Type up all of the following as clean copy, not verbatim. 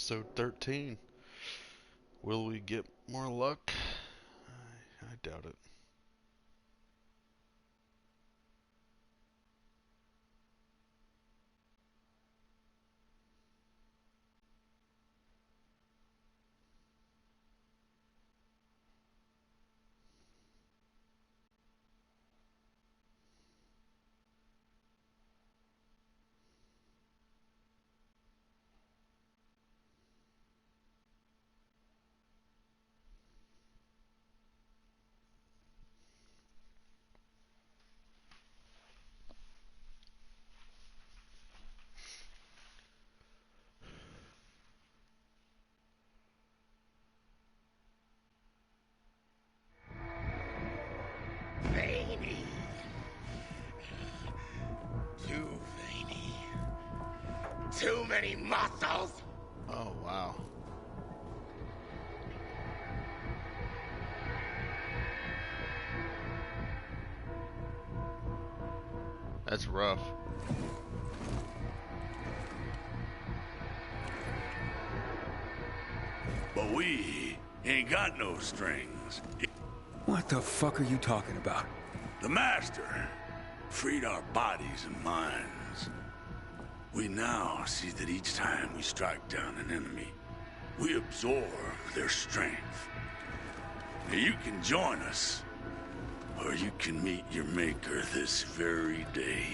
episode 13. Will we get more luck? I doubt it. Veiny. Too veiny. Too many muscles. Oh, wow. That's rough. But we ain't got no strings. What the fuck are you talking about? The Master freed our bodies and minds. We now see that each time we strike down an enemy, we absorb their strength. Now you can join us, or you can meet your maker this very day.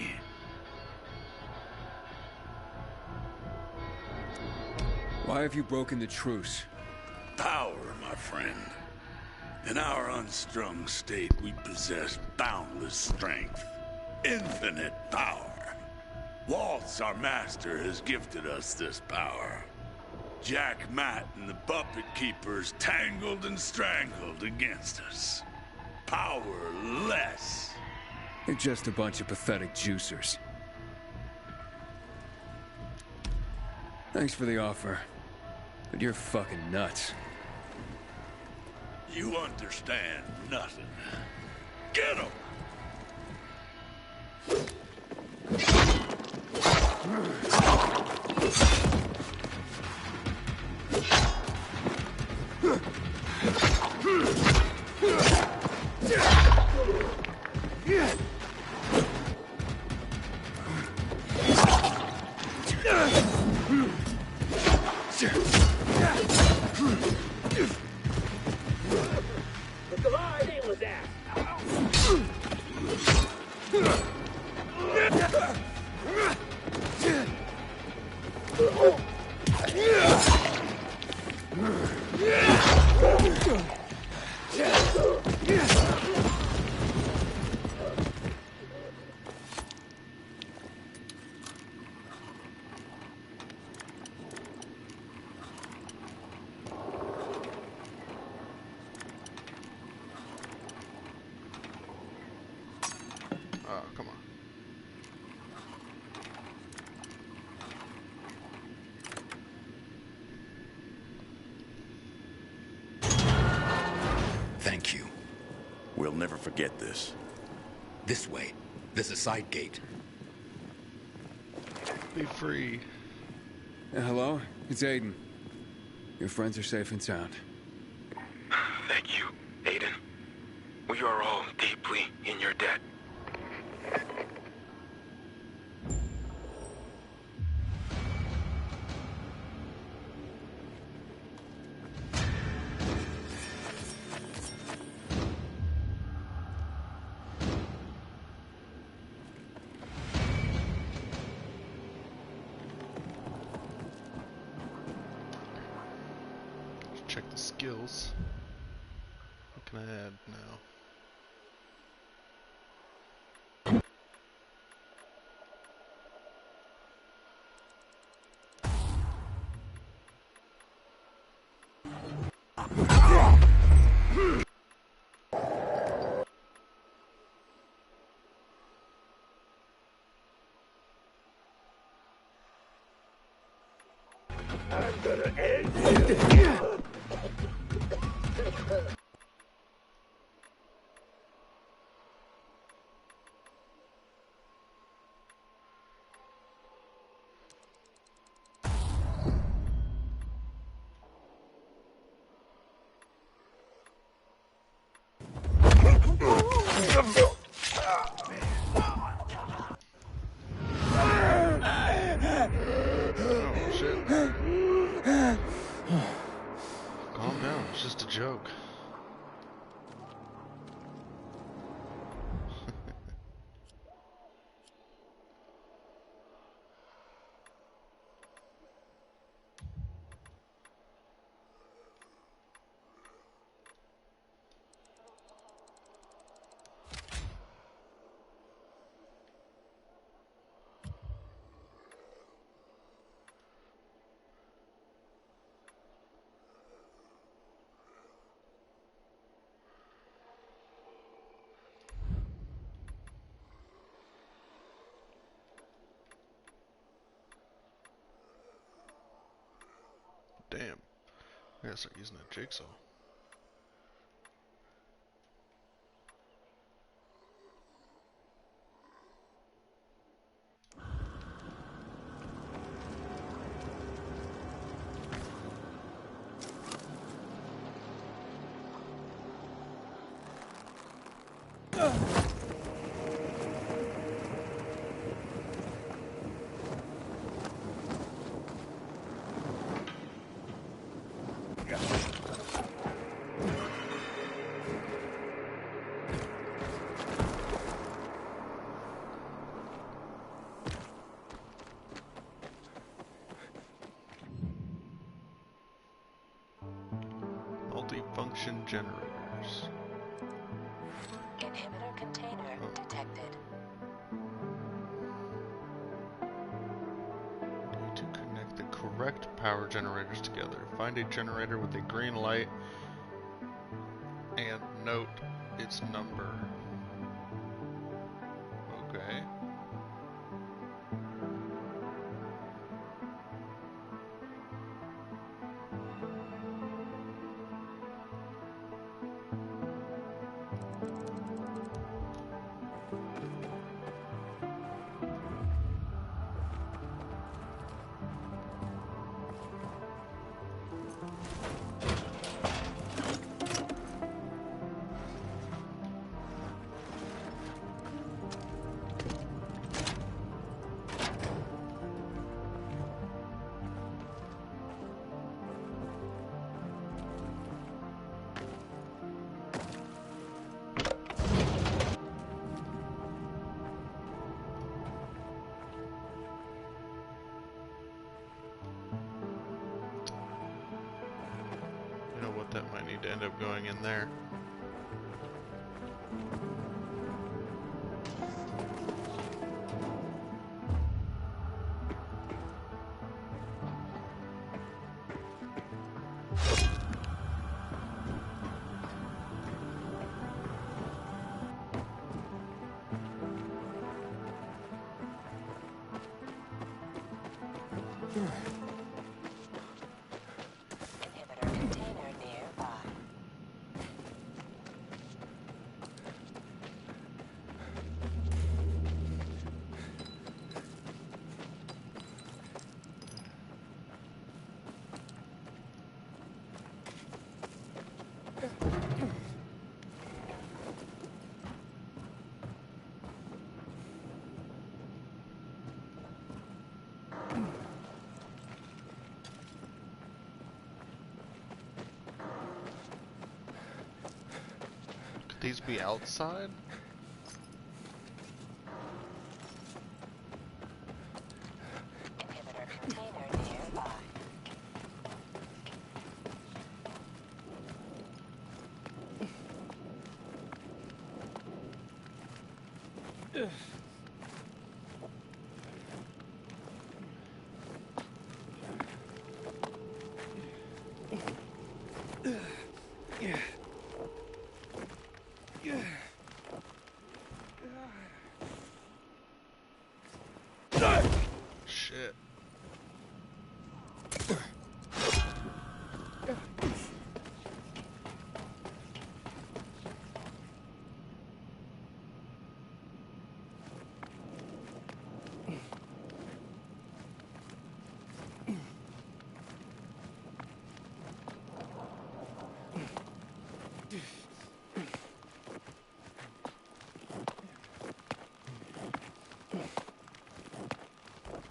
Why have you broken the truce? Power, my friend. In our unstrung state, we possess boundless strength, infinite power. Waltz, our master, has gifted us this power. Jack, Matt, and the puppet keepers tangled and strangled against us. Powerless. They're just a bunch of pathetic juicers. Thanks for the offer, but you're fucking nuts. You understand nothing. Get him! Oh, come on. Thank you. We'll never forget this. This way. There's a side gate. Be free. Hello? It's Aiden. Your friends are safe and sound. Thank you, Aiden. We are all deeply in your debt. Check the skills. What can I add now? I'm gonna end you! gotta start using that jigsaw. Multifunction generators. Inhibitor container detected. Need to connect the correct power generators together. Find a generator with a green light and note its number. Okay. You know what, that might need to end up going in there. Inhibitor container nearby. Could these be outside? Inhibitor container nearby. Shit.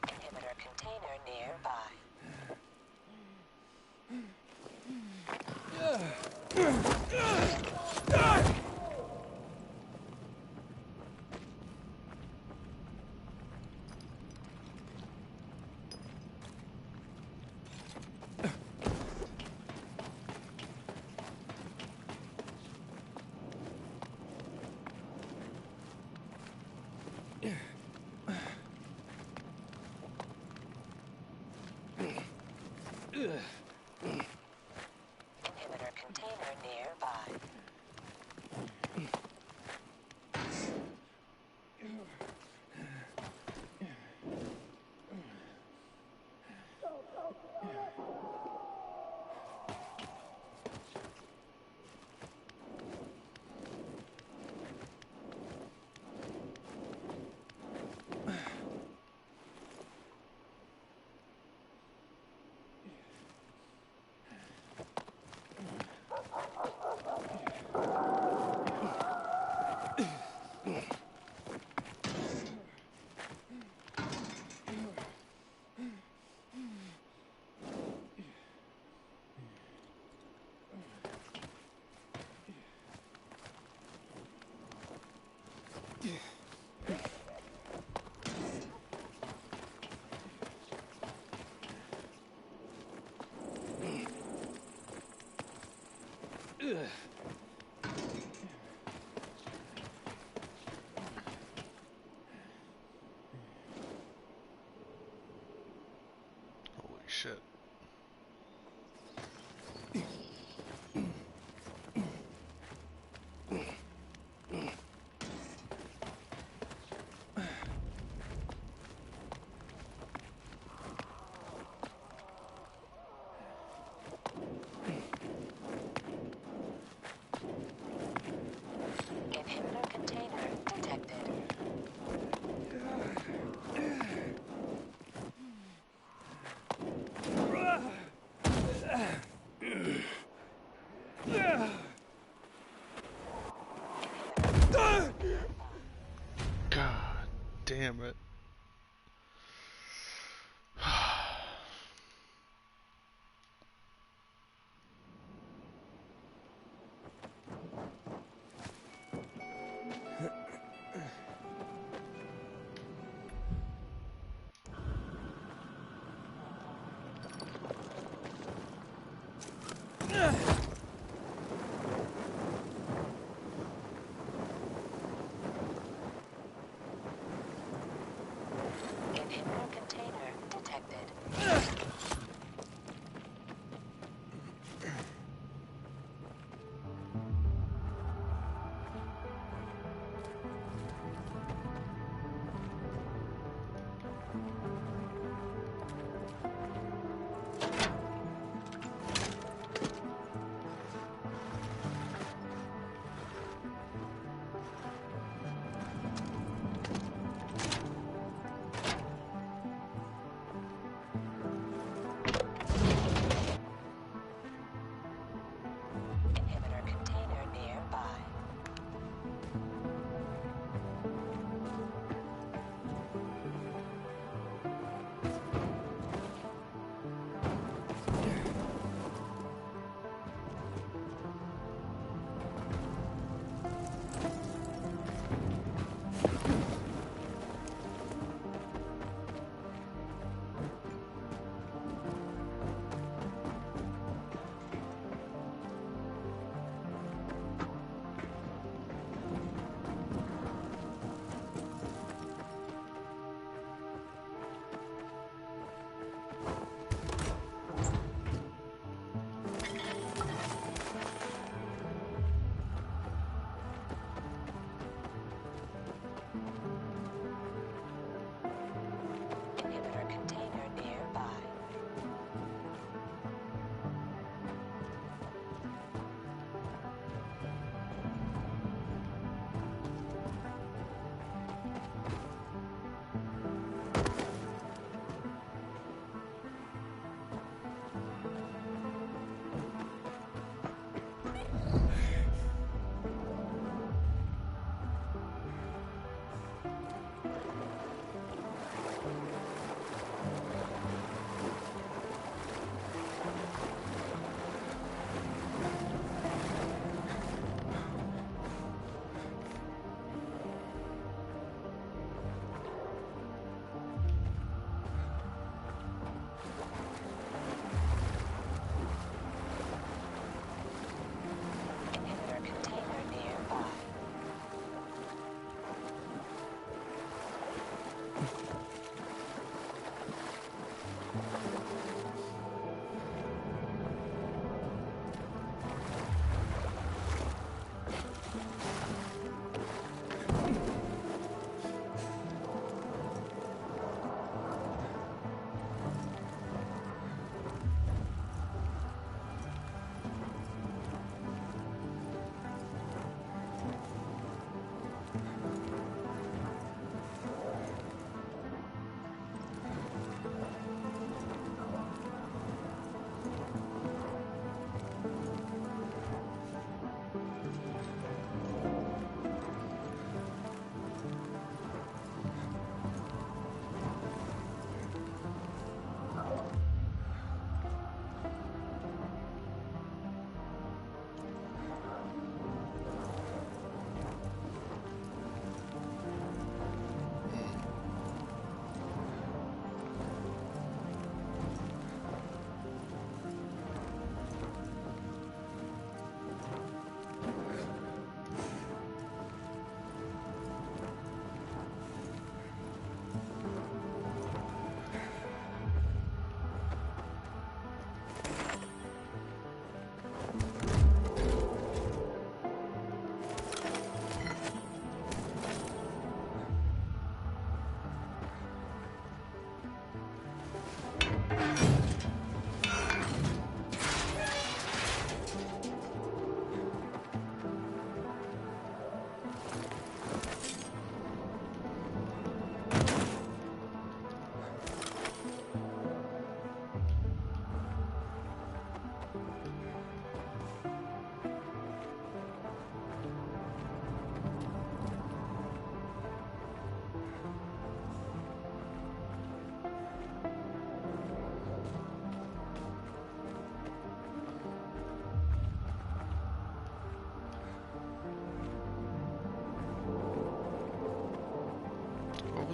Inhibitor container nearby. Inhibitor container nearby. Holy shit. Inhibitor container detected. God damn it. Inhibitor container detected. Inhibitor container nearby. Inhibitor container nearby. Inhibitor container nearby.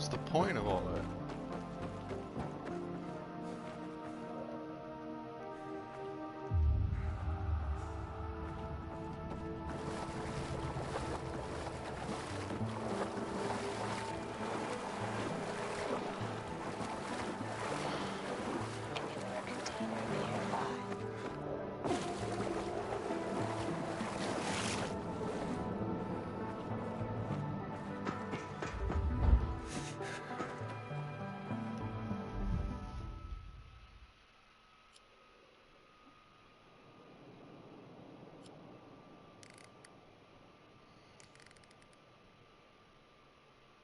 was the point of all that?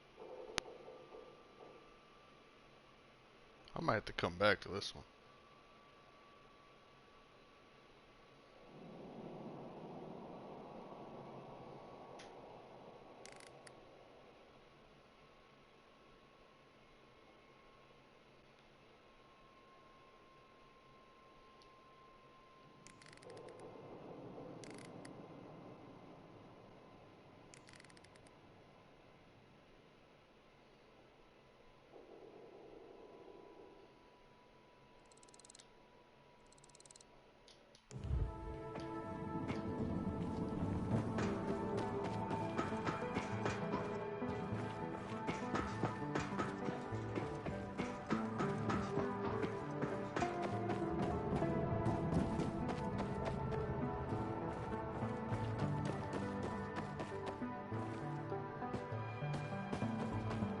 Inhibitor container nearby. I might have to come back to this one.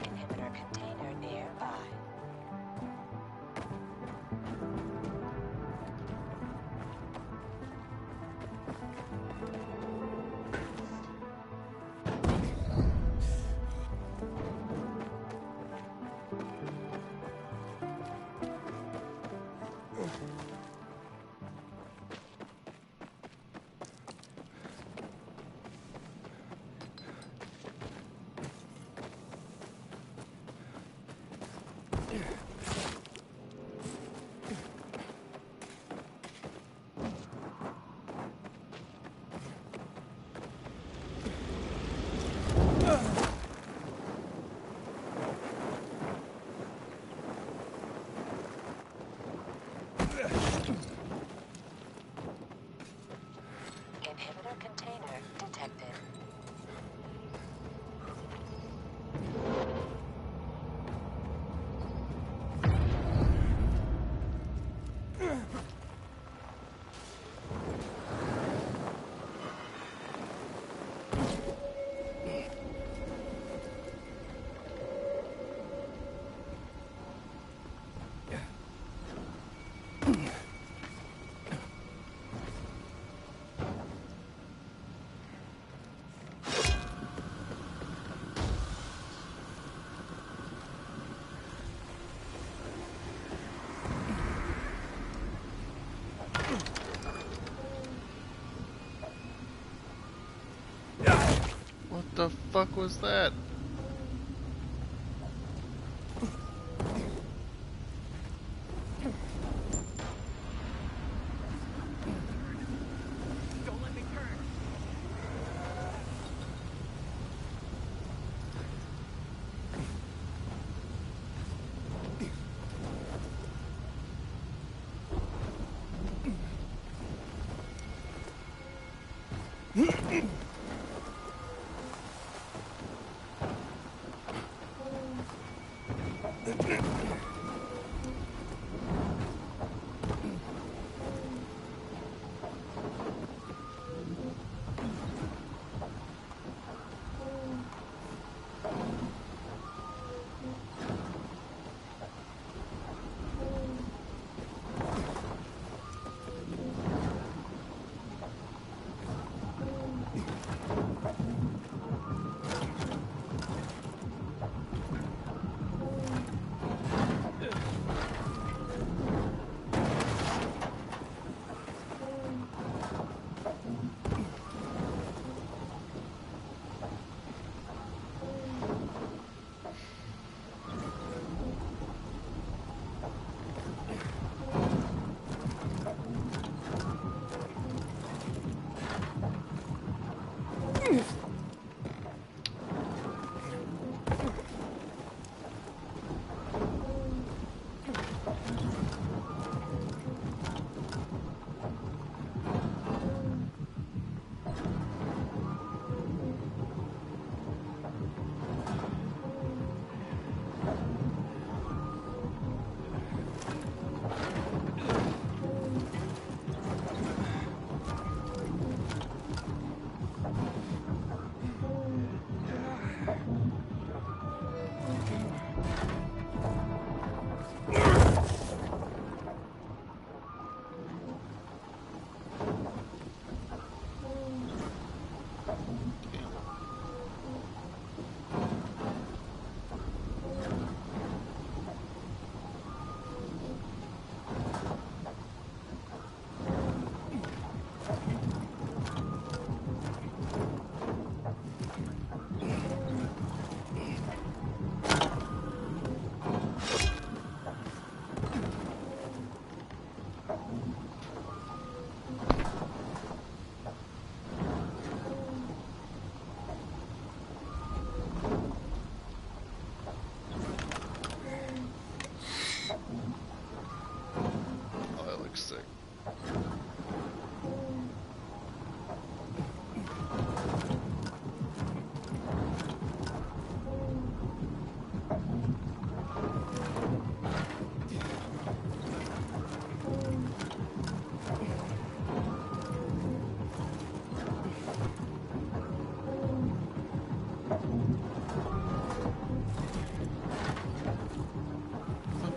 Inhibitor container nearby. Inhibitor container detected. What the fuck was that?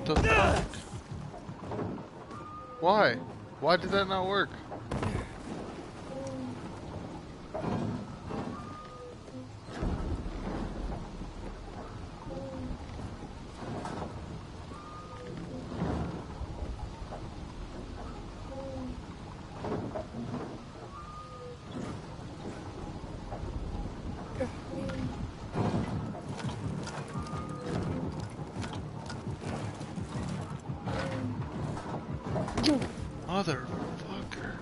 The fuck? Why? Why did that not work? Motherfucker.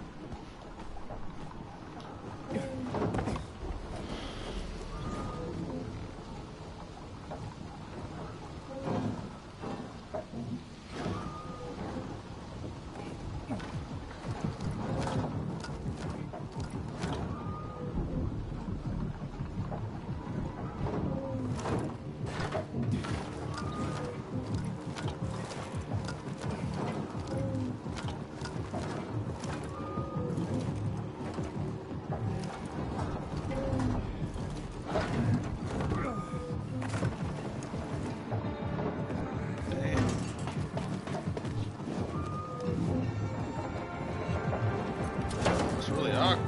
It's really awkward.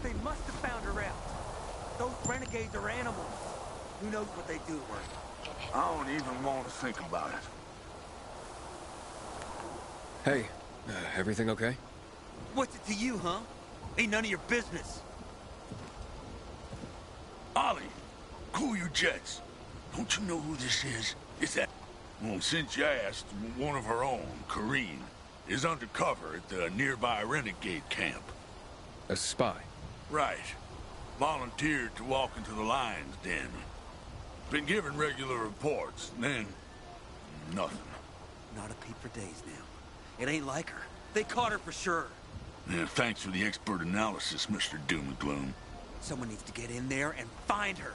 They must have found her out. Those renegades are animals. Who knows what they do to her? I don't even want to think about it. Hey, everything okay? What's it to you, huh? Ain't none of your business. Ollie, cool your jets. Don't you know who this is? It's that... Well, since you asked, one of her own, Kareen, is undercover at the nearby renegade camp. A spy? Right. Volunteered to walk into the lion's den. Been given regular reports, then... nothing. Not a peep for days now. It ain't like her. They caught her for sure. Yeah, thanks for the expert analysis, Mr. Doom and Gloom. Someone needs to get in there and find her.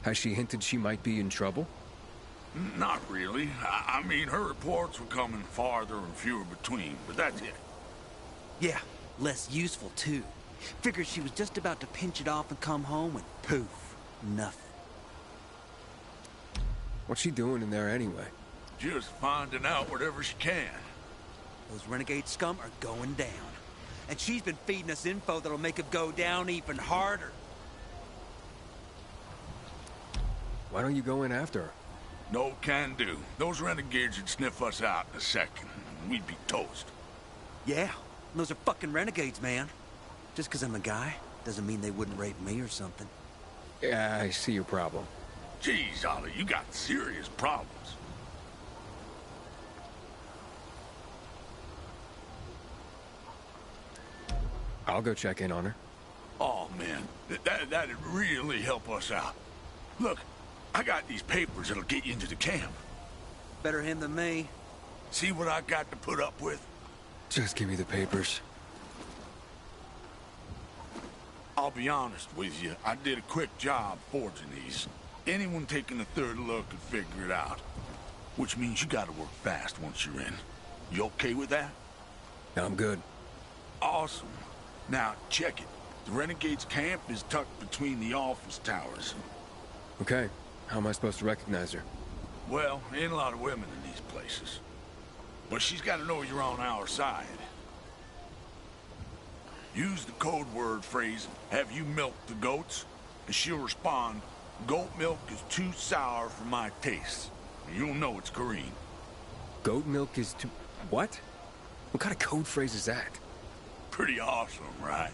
Has she hinted she might be in trouble? Not really. I mean, her reports were coming farther and fewer between, but that's it. Yeah, less useful too. Figured she was just about to pinch it off and come home and poof, nothing. What's she doing in there anyway? Just finding out whatever she can. Those renegade scum are going down. And she's been feeding us info that'll make it go down even harder. Why don't you go in after her? No can do. Those renegades would sniff us out in a second. We'd be toast. Yeah, those are fucking renegades, man. Just 'cause I'm a guy doesn't mean they wouldn't rape me or something. Yeah, I see your problem. Jeez, Ollie, you got serious problems. I'll go check in on her. Oh, man. That'd really help us out. Look, I got these papers that'll get you into the camp. Better him than me. See what I got to put up with? Just give me the papers. I'll be honest with you, I did a quick job forging these. Anyone taking a third look could figure it out. Which means you gotta work fast once you're in. You okay with that? I'm good. Awesome. Now, check it. The Renegades' camp is tucked between the office towers. Okay. How am I supposed to recognize her? Well, ain't a lot of women in these places. But she's gotta know you're on our side. Use the code word phrase, "Have you milked the goats?" And she'll respond, "Goat milk is too sour for my taste." And you'll know it's green. Goat milk is too... What? What kind of code phrase is that? Pretty awesome, right?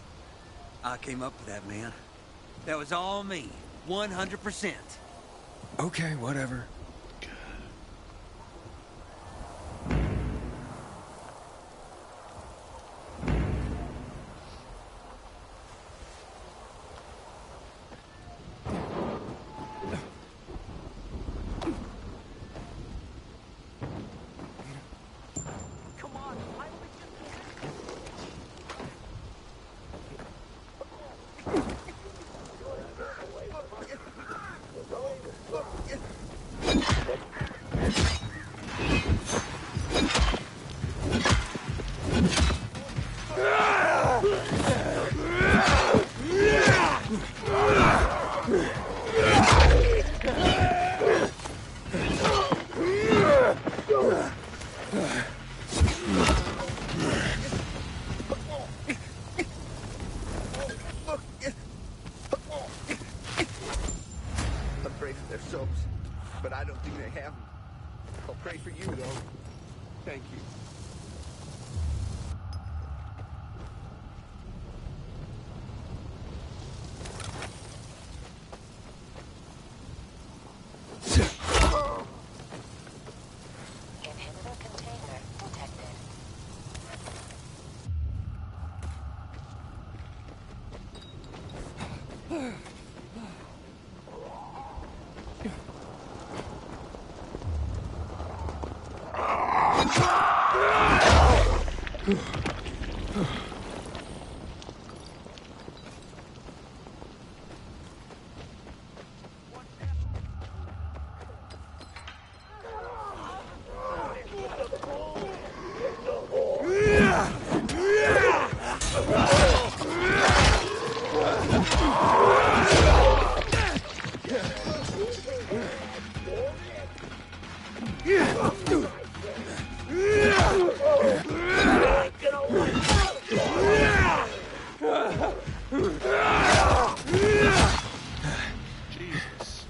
I came up with that, man. That was all me. 100%. Okay, whatever. Come on, I was I pray for their souls, but I don't think they have them. I'll pray for you, though. Thank you. Inhibitor container detected. Jesus.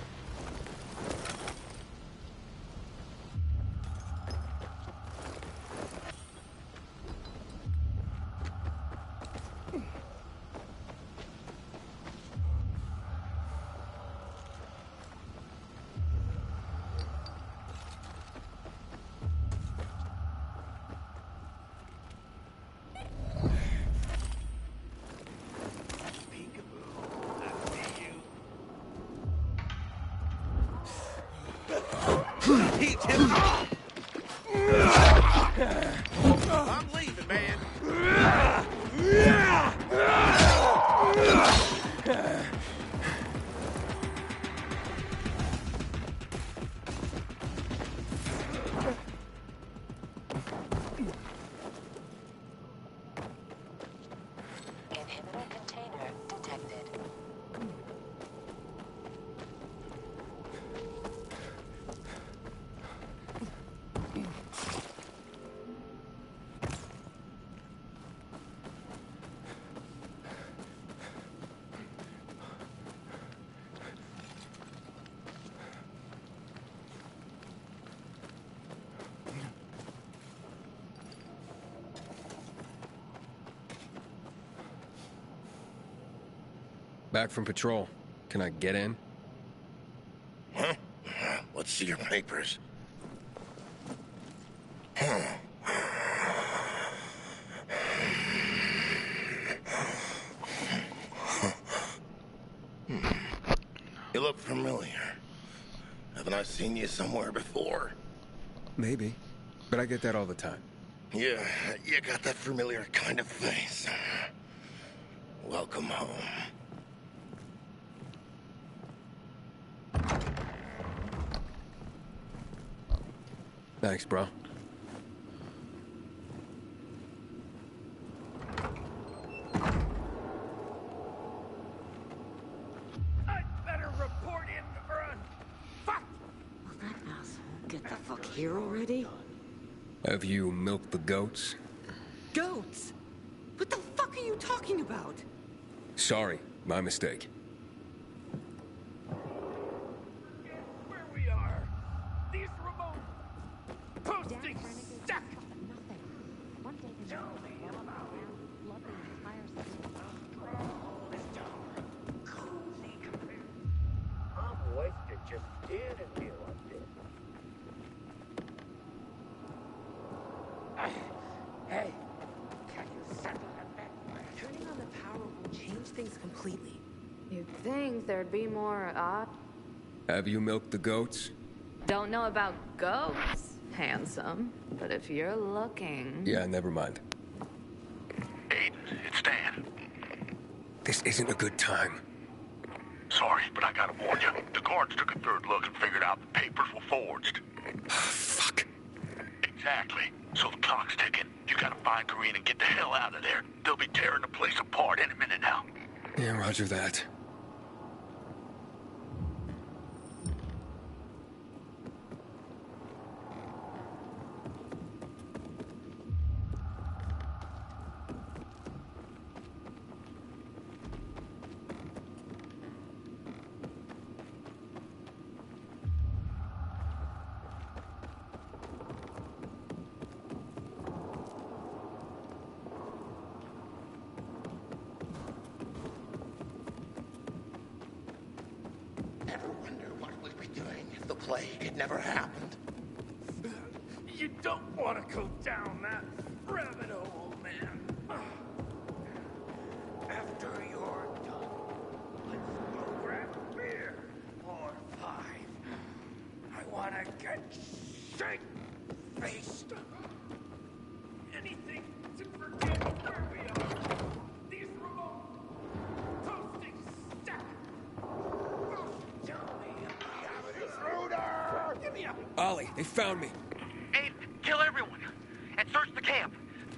Teach him. I'm leaving, man. Inhibitor container detected. Back from patrol. Can I get in? Huh? Let's see your papers. You look familiar. Haven't I seen you somewhere before? Maybe. But I get that all the time. Yeah, you got that familiar kind of face. Welcome home. Thanks, bro. I'd better report in or fuck! Will that asshole get the fuck here already? Have you milked the goats? Goats? What the fuck are you talking about? Sorry, my mistake. Where we are. These remote posting stuck. I'm wasted just standing here like this. Hey, can you settle that? Turning on the power will change things completely. You'd think there'd be more Have you milked the goats? Don't know about goats, handsome. But if you're looking... Yeah, never mind. Aiden, it's Dan. This isn't a good time. Sorry, but I gotta warn you. The guards took a third look and figured out the papers were forged. Fuck. Exactly. So the clock's ticking. You gotta find Karine and get the hell out of there. They'll be tearing the place apart any minute now. Yeah, roger that. Ever wonder what we'd be doing if the plague had never happened? You don't want to go down that rabbit hole, man. After you're done, let's go grab a beer or 5. I want to get shake-faced. Anything to forget where we are. These remote posting stack. Tell me about this Ruder! Give me a... Ollie, they found me. Aiden, kill everyone. And search the camp.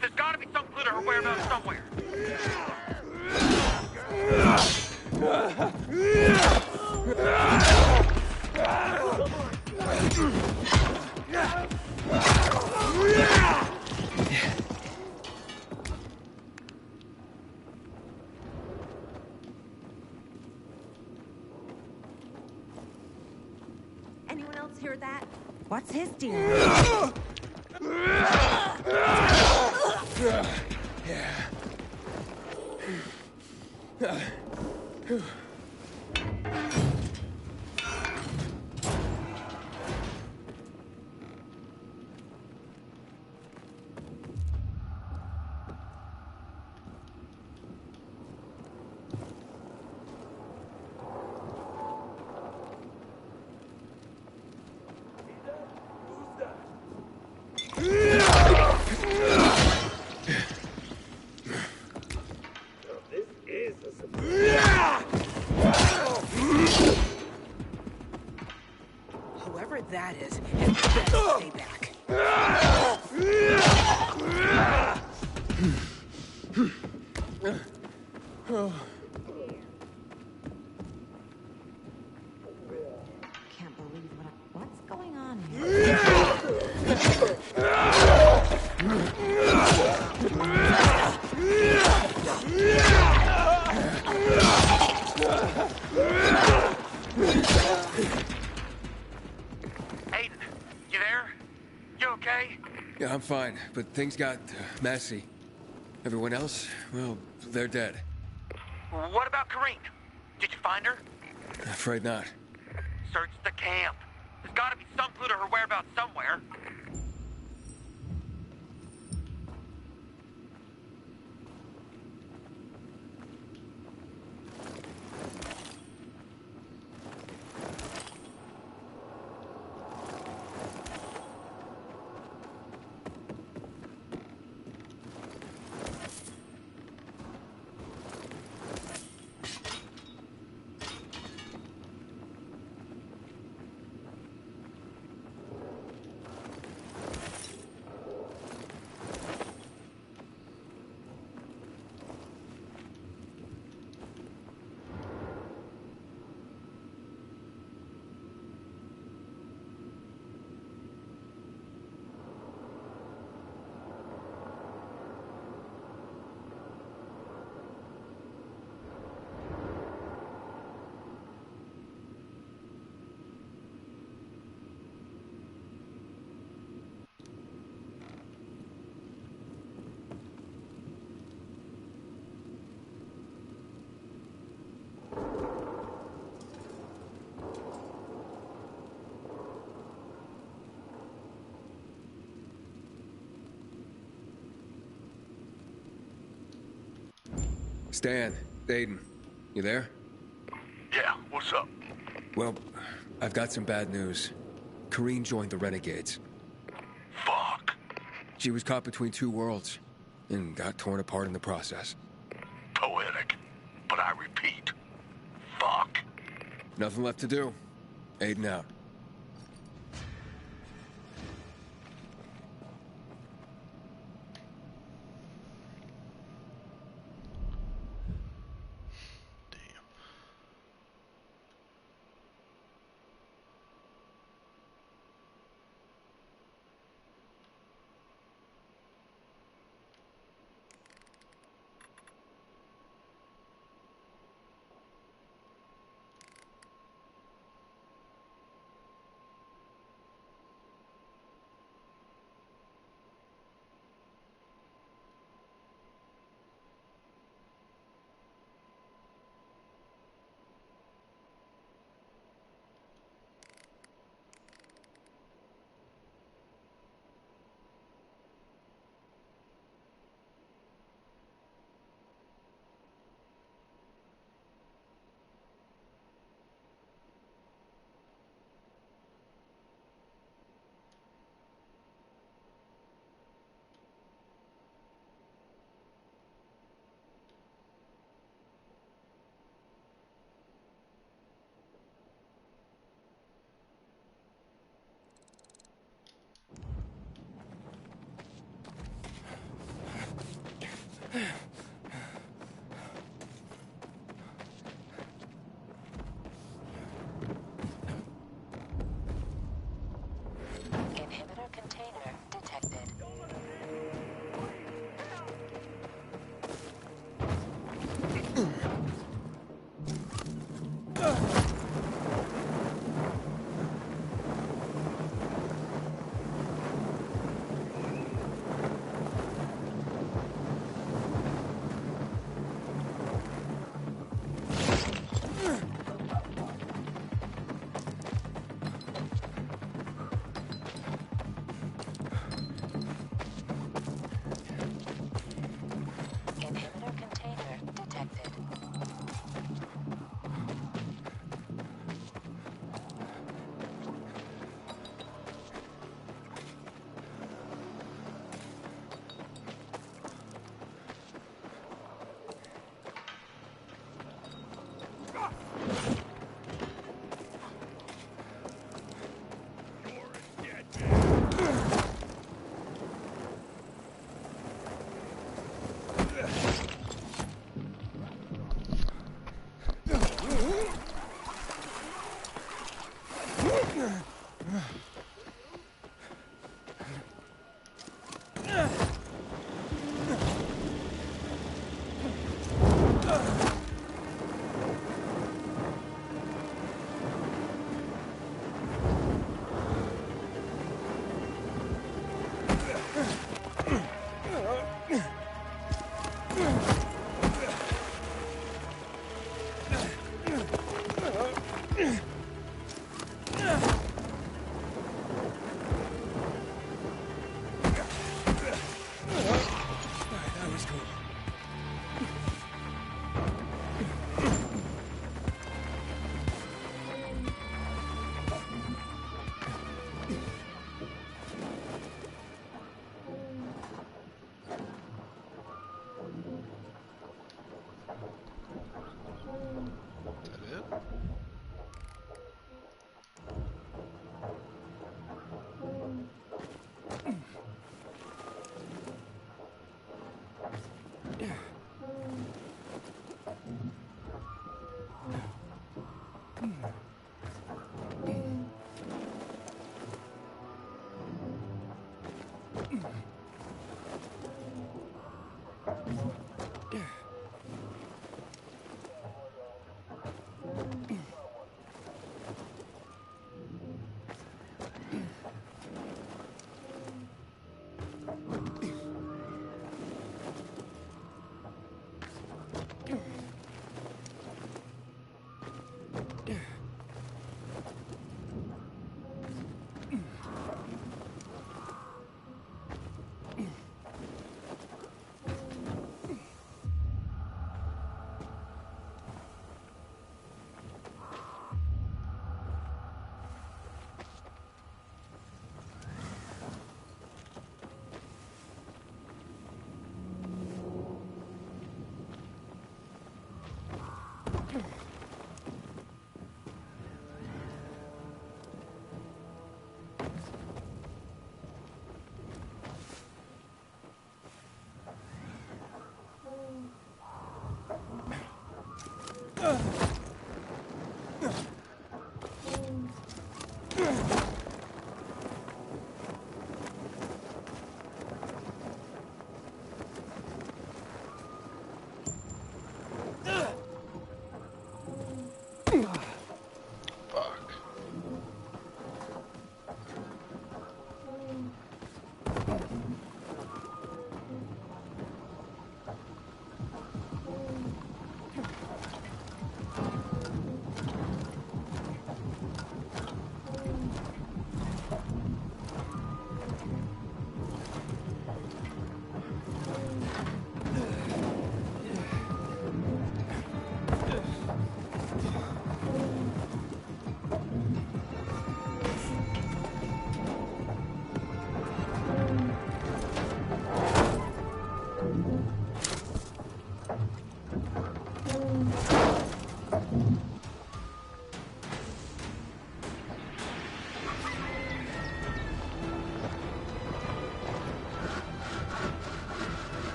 There's gotta be some clue to her whereabouts somewhere. Anyone else hear that? What's his deal? Whoever that is, had better stay back. Can't believe what's going on here. Aiden, you there? You okay? Yeah, I'm fine, but things got messy. Everyone else, well, they're dead. What about Karine? Did you find her? Afraid not. Search the camp. There's gotta be some clue to her whereabouts somewhere. Stan, Aiden, you there? Yeah, what's up? Well, I've got some bad news. Kareen joined the Renegades. Fuck. She was caught between two worlds, and got torn apart in the process. Poetic. But I repeat, fuck. Nothing left to do. Aiden out. Inhibitor container detected. Inhibitor container detected.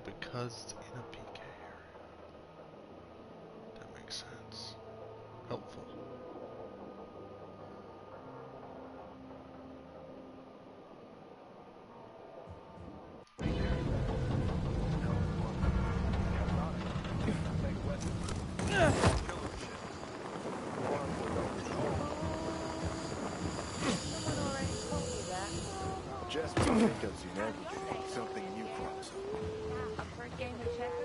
because it's in a PK area. That makes sense. Helpful. Just think of everything, something new crops up. Up for a game of checkers?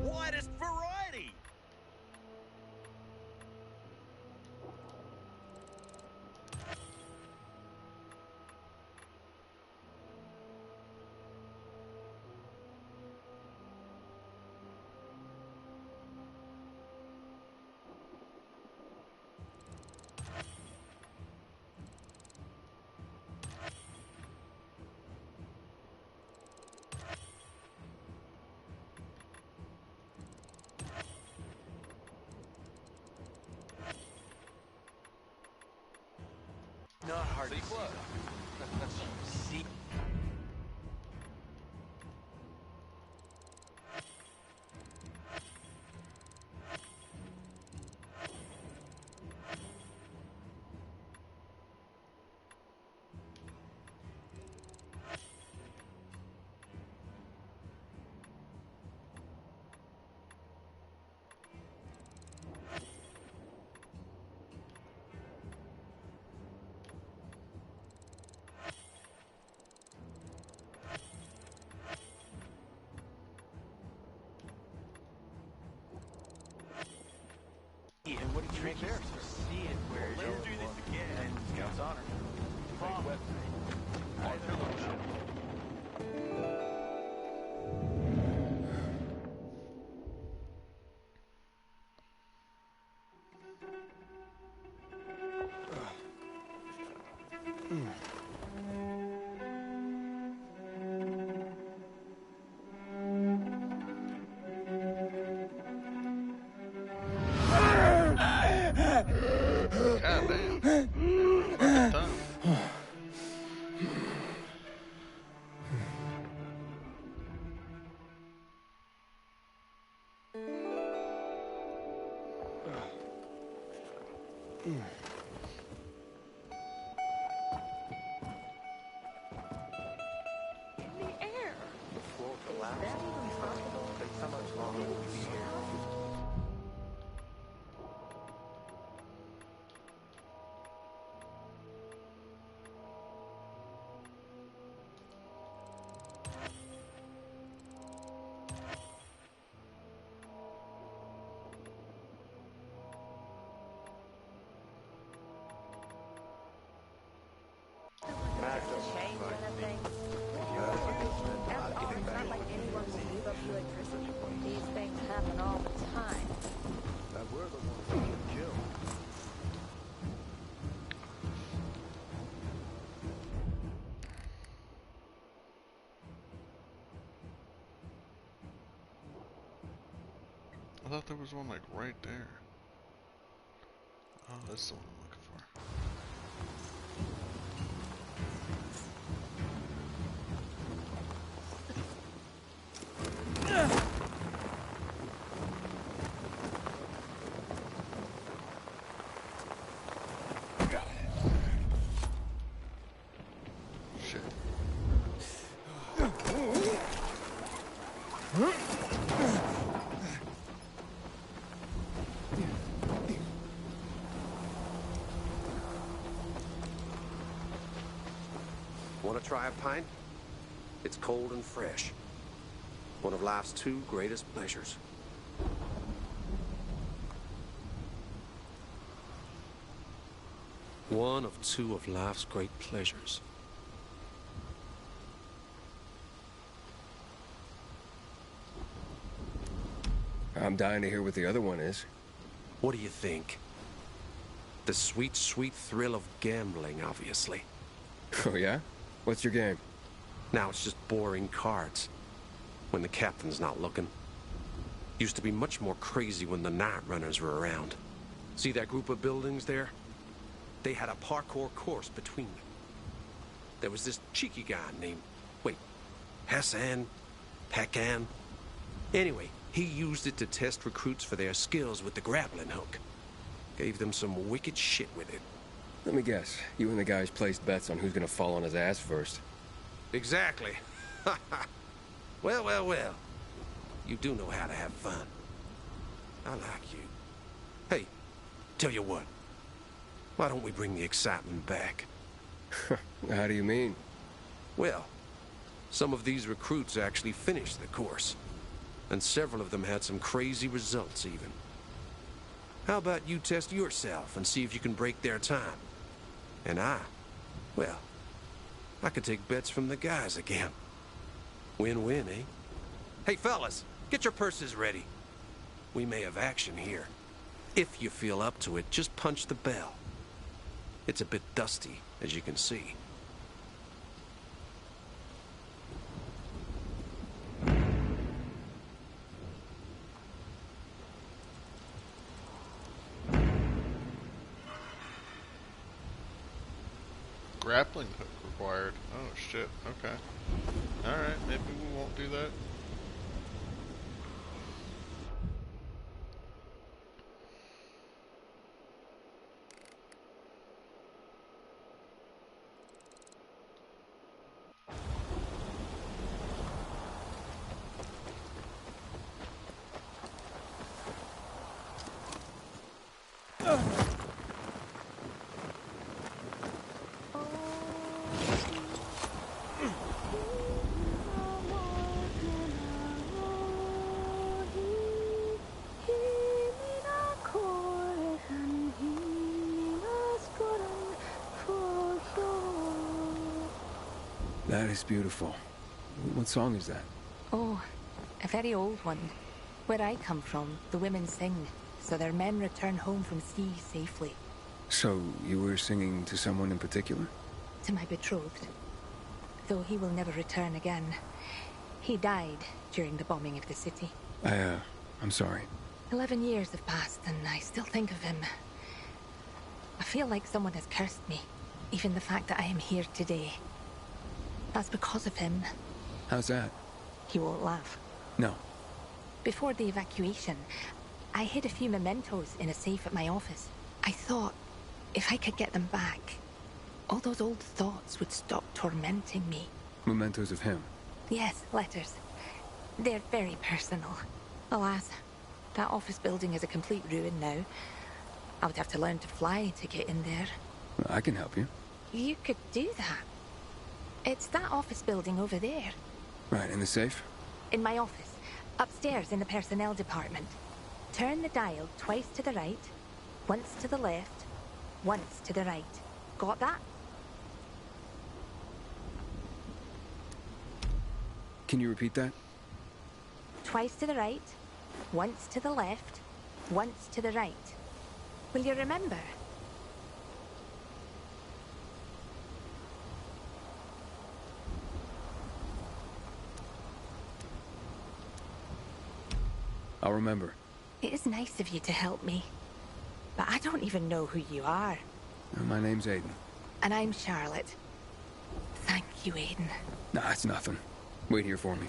Widest variety! Not hard to see. And what did you make there? See it where let's do this again. And Scout's honor. God damn. Fucking time. In the air. The floor collapsed. Is that even possible? Takes so much longer to be here. Change anything? After all, it's not like anyone will leave up electricity. These things happen all the time. That we're the ones who get killed. I thought there was one like right there. Oh, that's the one I'm looking for. Shit. try a pint? It's cold and fresh. One of life's two greatest pleasures. One of two of life's great pleasures. I'm dying to hear what the other one is. What do you think? The sweet, sweet thrill of gambling, obviously. Oh, yeah? What's your game? Now it's just boring cards. When the captain's not looking. Used to be much more crazy when the night runners were around. See that group of buildings there? They had a parkour course between them. There was this cheeky guy named... Wait, Hassan? Pakan? Anyway, he used it to test recruits for their skills with the grappling hook. Gave them some wicked shit with it. Let me guess. You and the guys placed bets on who's gonna fall on his ass first. Exactly. Well, well, well. You do know how to have fun. I like you. Hey, tell you what. Why don't we bring the excitement back? How do you mean? Well, some of these recruits actually finished the course. And several of them had some crazy results, even. How about you test yourself and see if you can break their time? And well, I could take bets from the guys again. Win-win, eh? Hey, fellas, get your purses ready. We may have action here. If you feel up to it, just punch the bell. It's a bit dusty, as you can see. Grappling hook required. Oh shit, okay. Alright, maybe we won't do that. That is beautiful. What song is that? Oh, a very old one. Where I come from, the women sing, so their men return home from sea safely. So, you were singing to someone in particular? To my betrothed. Though he will never return again. He died during the bombing of the city. I'm sorry. 11 years have passed, and I still think of him. I feel like someone has cursed me. Even the fact that I am here today. That's because of him. How's that? He won't laugh. No. Before the evacuation, I hid a few mementos in a safe at my office. I thought, if I could get them back, all those old thoughts would stop tormenting me. Mementos of him? Yes, letters. They're very personal. Alas, that office building is a complete ruin now. I would have to learn to fly to get in there. Well, I can help you. You could do that. It's that office building over there. Right, in the safe? In my office. Upstairs in the personnel department. Turn the dial twice to the right, once to the left, once to the right. Got that? Can you repeat that? Twice to the right, once to the left, once to the right. Will you remember? I'll remember. It is nice of you to help me. But I don't even know who you are. My name's Aiden. And I'm Charlotte. Thank you, Aiden. Nah, it's nothing. Wait here for me.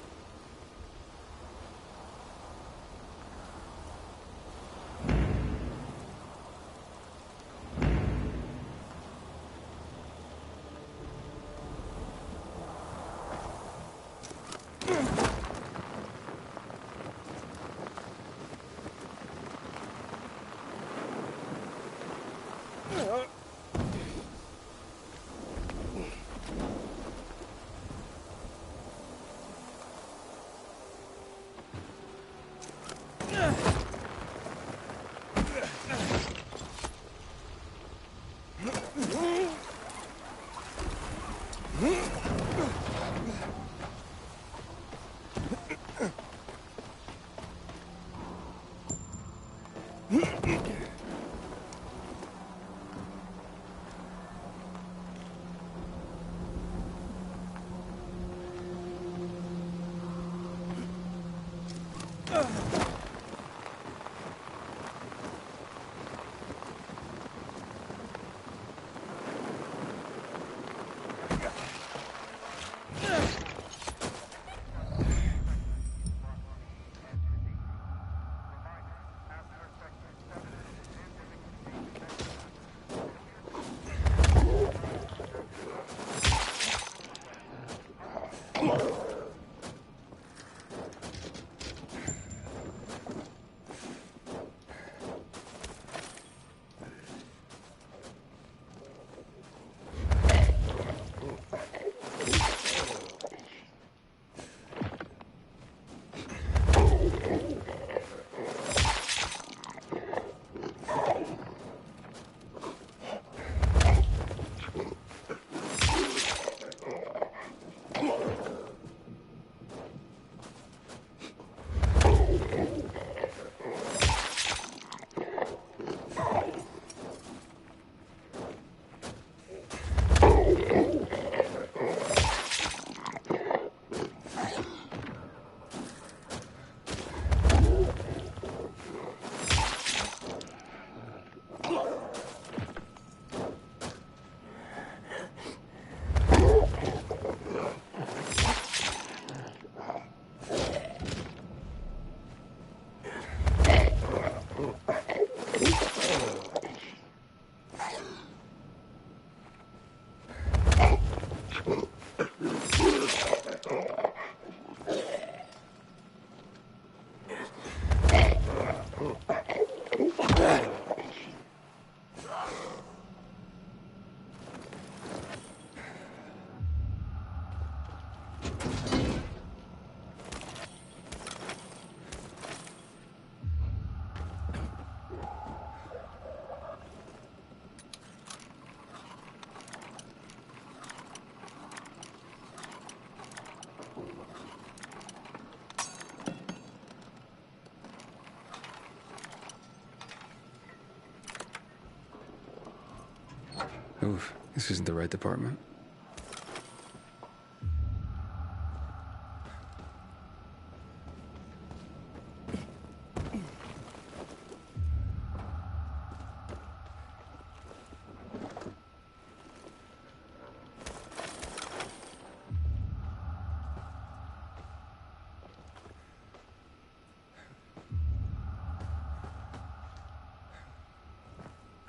Oof, this isn't the right department.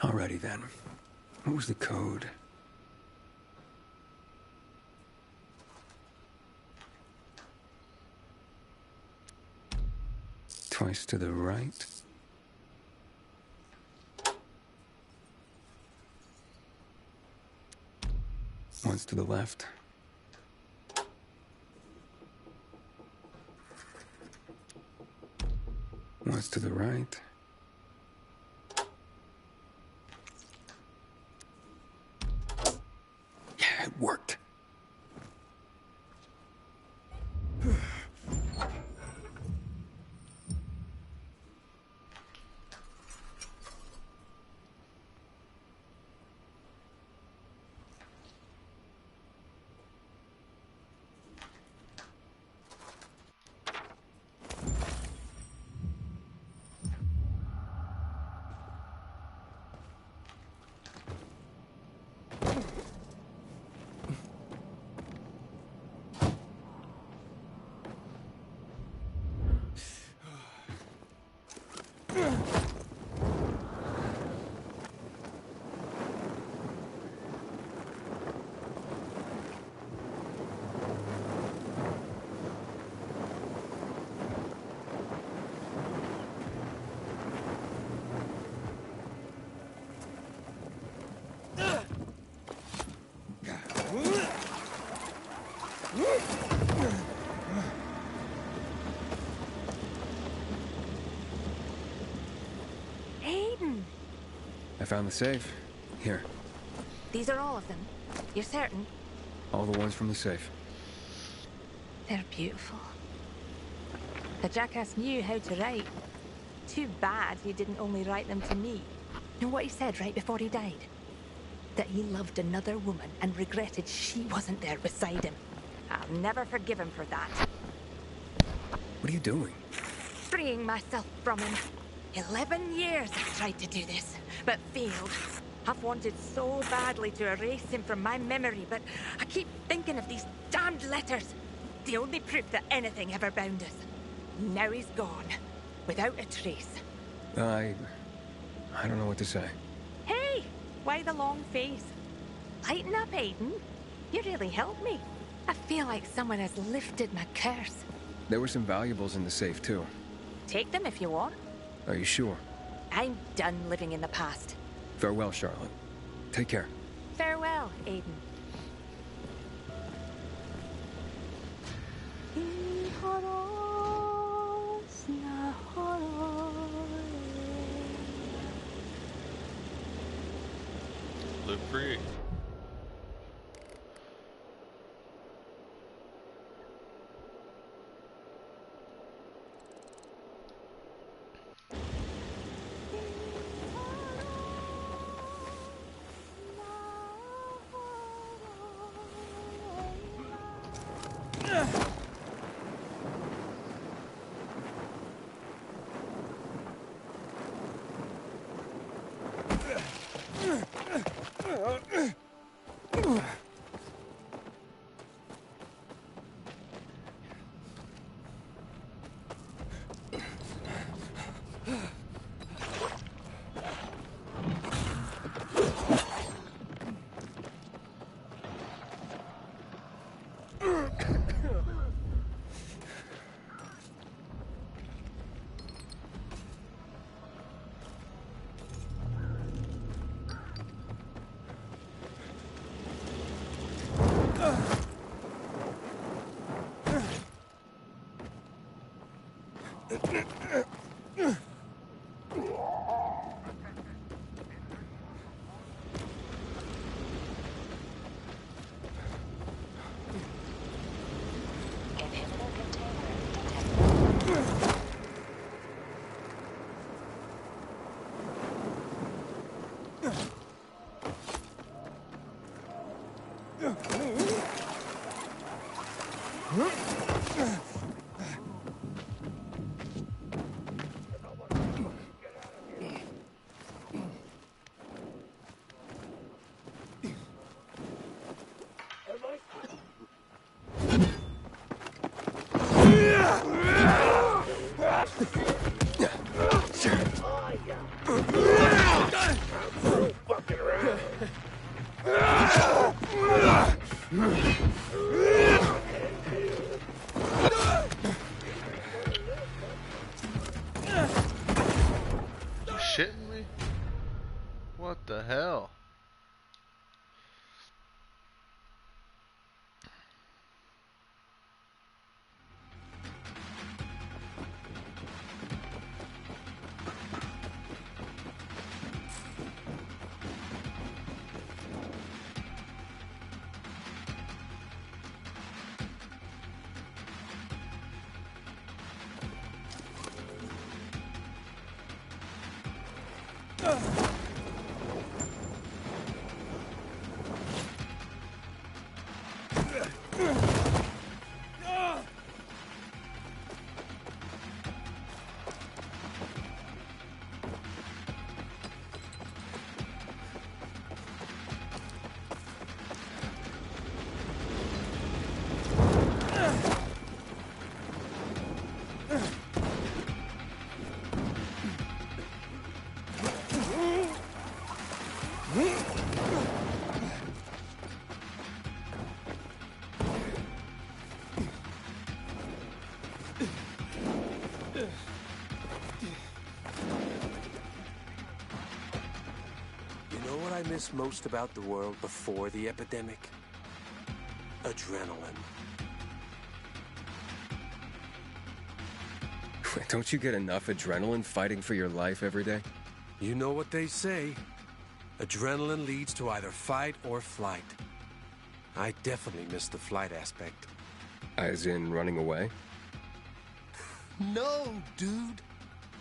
Alrighty then. What was the code? Twice to the right. Once to the left. Once to the right. Yeah, it worked. Aiden! I found the safe. Here. These are all of them. You're certain? All the ones from the safe. They're beautiful. The jackass knew how to write. too bad you didn't only write them to me. You know what he said right before he died? That he loved another woman and regretted she wasn't there beside him. I'll never forgive him for that. What are you doing? Freeing myself from him. 11 years I've tried to do this, but failed. I've wanted so badly to erase him from my memory, but I keep thinking of these damned letters. The only proof that anything ever bound us. Now he's gone, without a trace. I don't know what to say. Hey, why the long face? Lighten up, Aiden. You really helped me. I feel like someone has lifted my curse. There were some valuables in the safe, too. Take them if you want. Are you sure? I'm done living in the past. Farewell, Charlotte. Take care. Farewell, Aiden. Live free. Shitting me? What the hell? I miss most about the world before the epidemic? Adrenaline. Don't you get enough adrenaline fighting for your life every day? You know what they say. Adrenaline leads to either fight or flight. I definitely miss the flight aspect. As in running away? No, dude.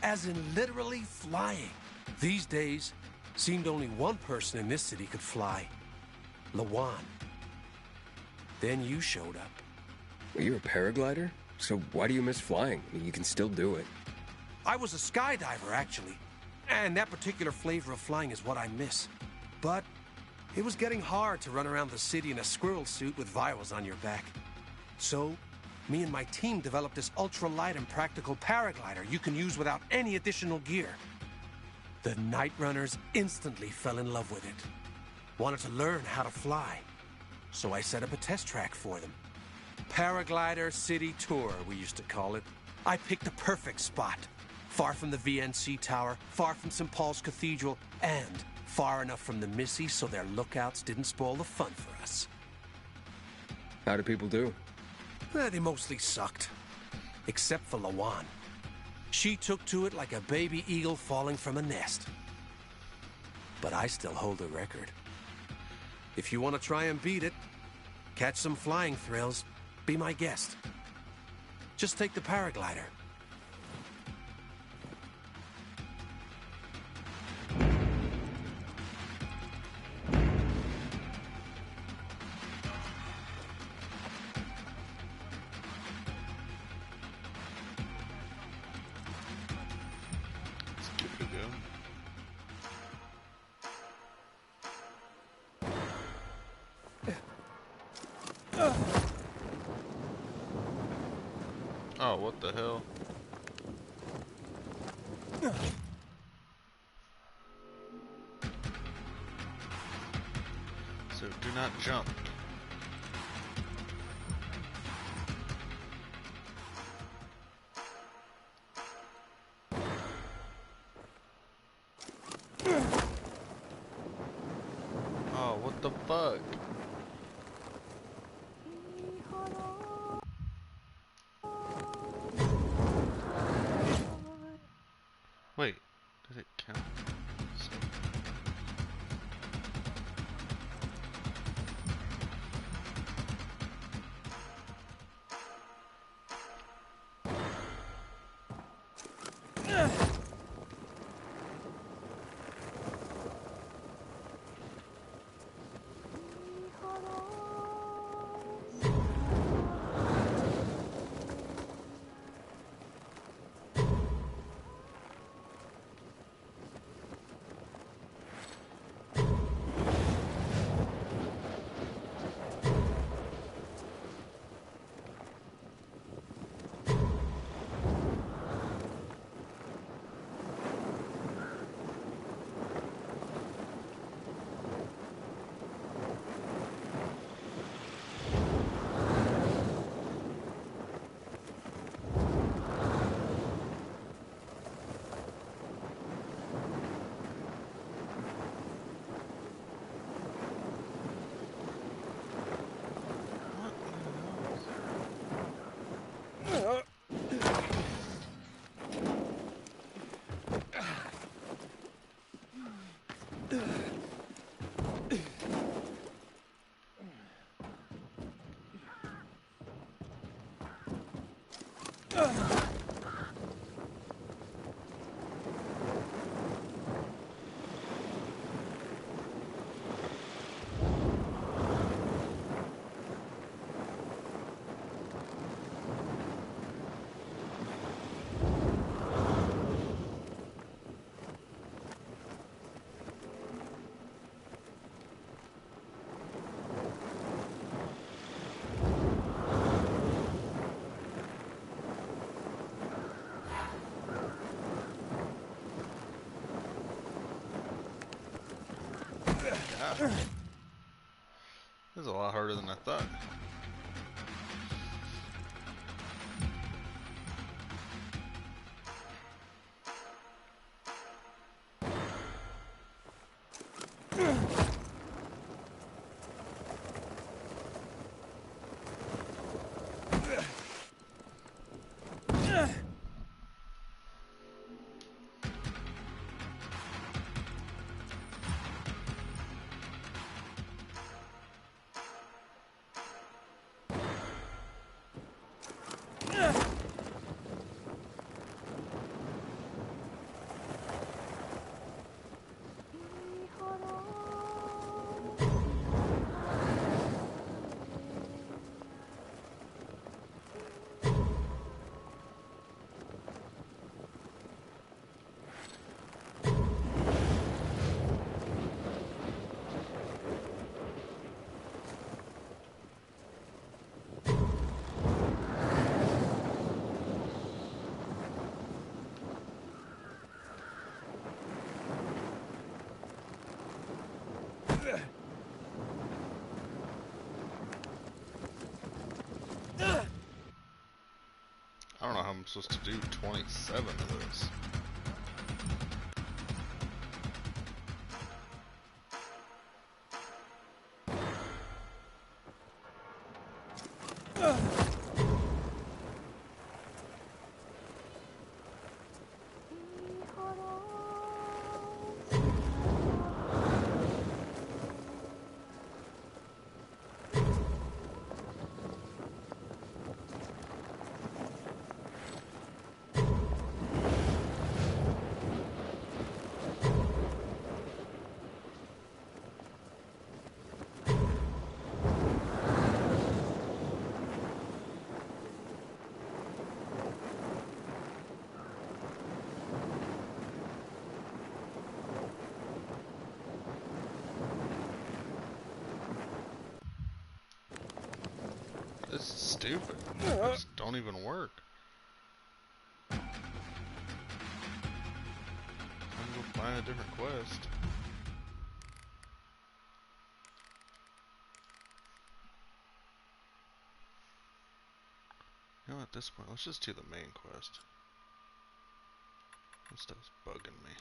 As in literally flying. These days, seemed only one person in this city could fly. Lawan. Then you showed up. Well, you're a paraglider? So why do you miss flying? I mean, you can still do it. I was a skydiver, actually. And that particular flavor of flying is what I miss. But it was getting hard to run around the city in a squirrel suit with vials on your back. So, me and my team developed this ultra-light and practical paraglider you can use without any additional gear. The Night Runners instantly fell in love with it. Wanted to learn how to fly. So I set up a test track for them. Paraglider City Tour, we used to call it. I picked the perfect spot. Far from the VNC Tower, far from St. Paul's Cathedral, and far enough from the Missy so their lookouts didn't spoil the fun for us. How do people do? They mostly sucked. Except for Lawan. She took to it like a baby eagle falling from a nest. But I still hold the record. If you want to try and beat it, catch some flying thrills, be my guest. Just take the paraglider. Oh, what the hell? So do not jump. Oh, what the fuck? Wait, did it count? This is a lot harder than I thought. I don't know how I'm supposed to do 27 of this. This is stupid. These don't even work. I'm gonna go find a different quest. You know, at this point, let's just do the main quest. This stuff's bugging me.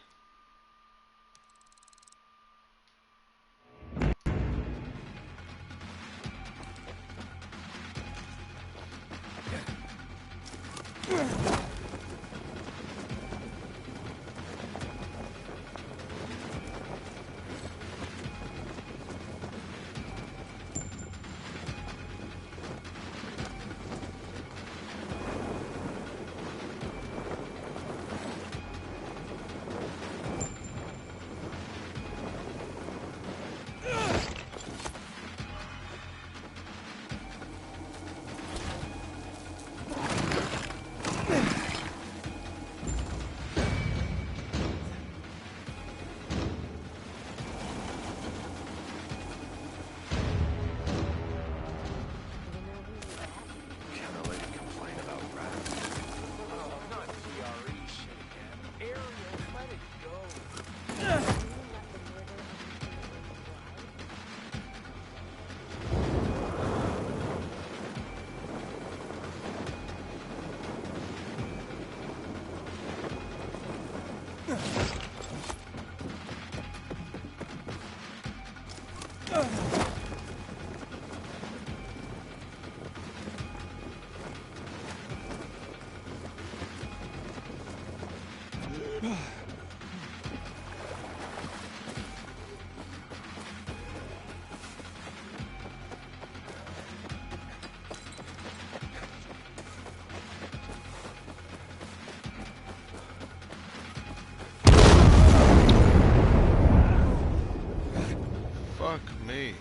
Fuck me.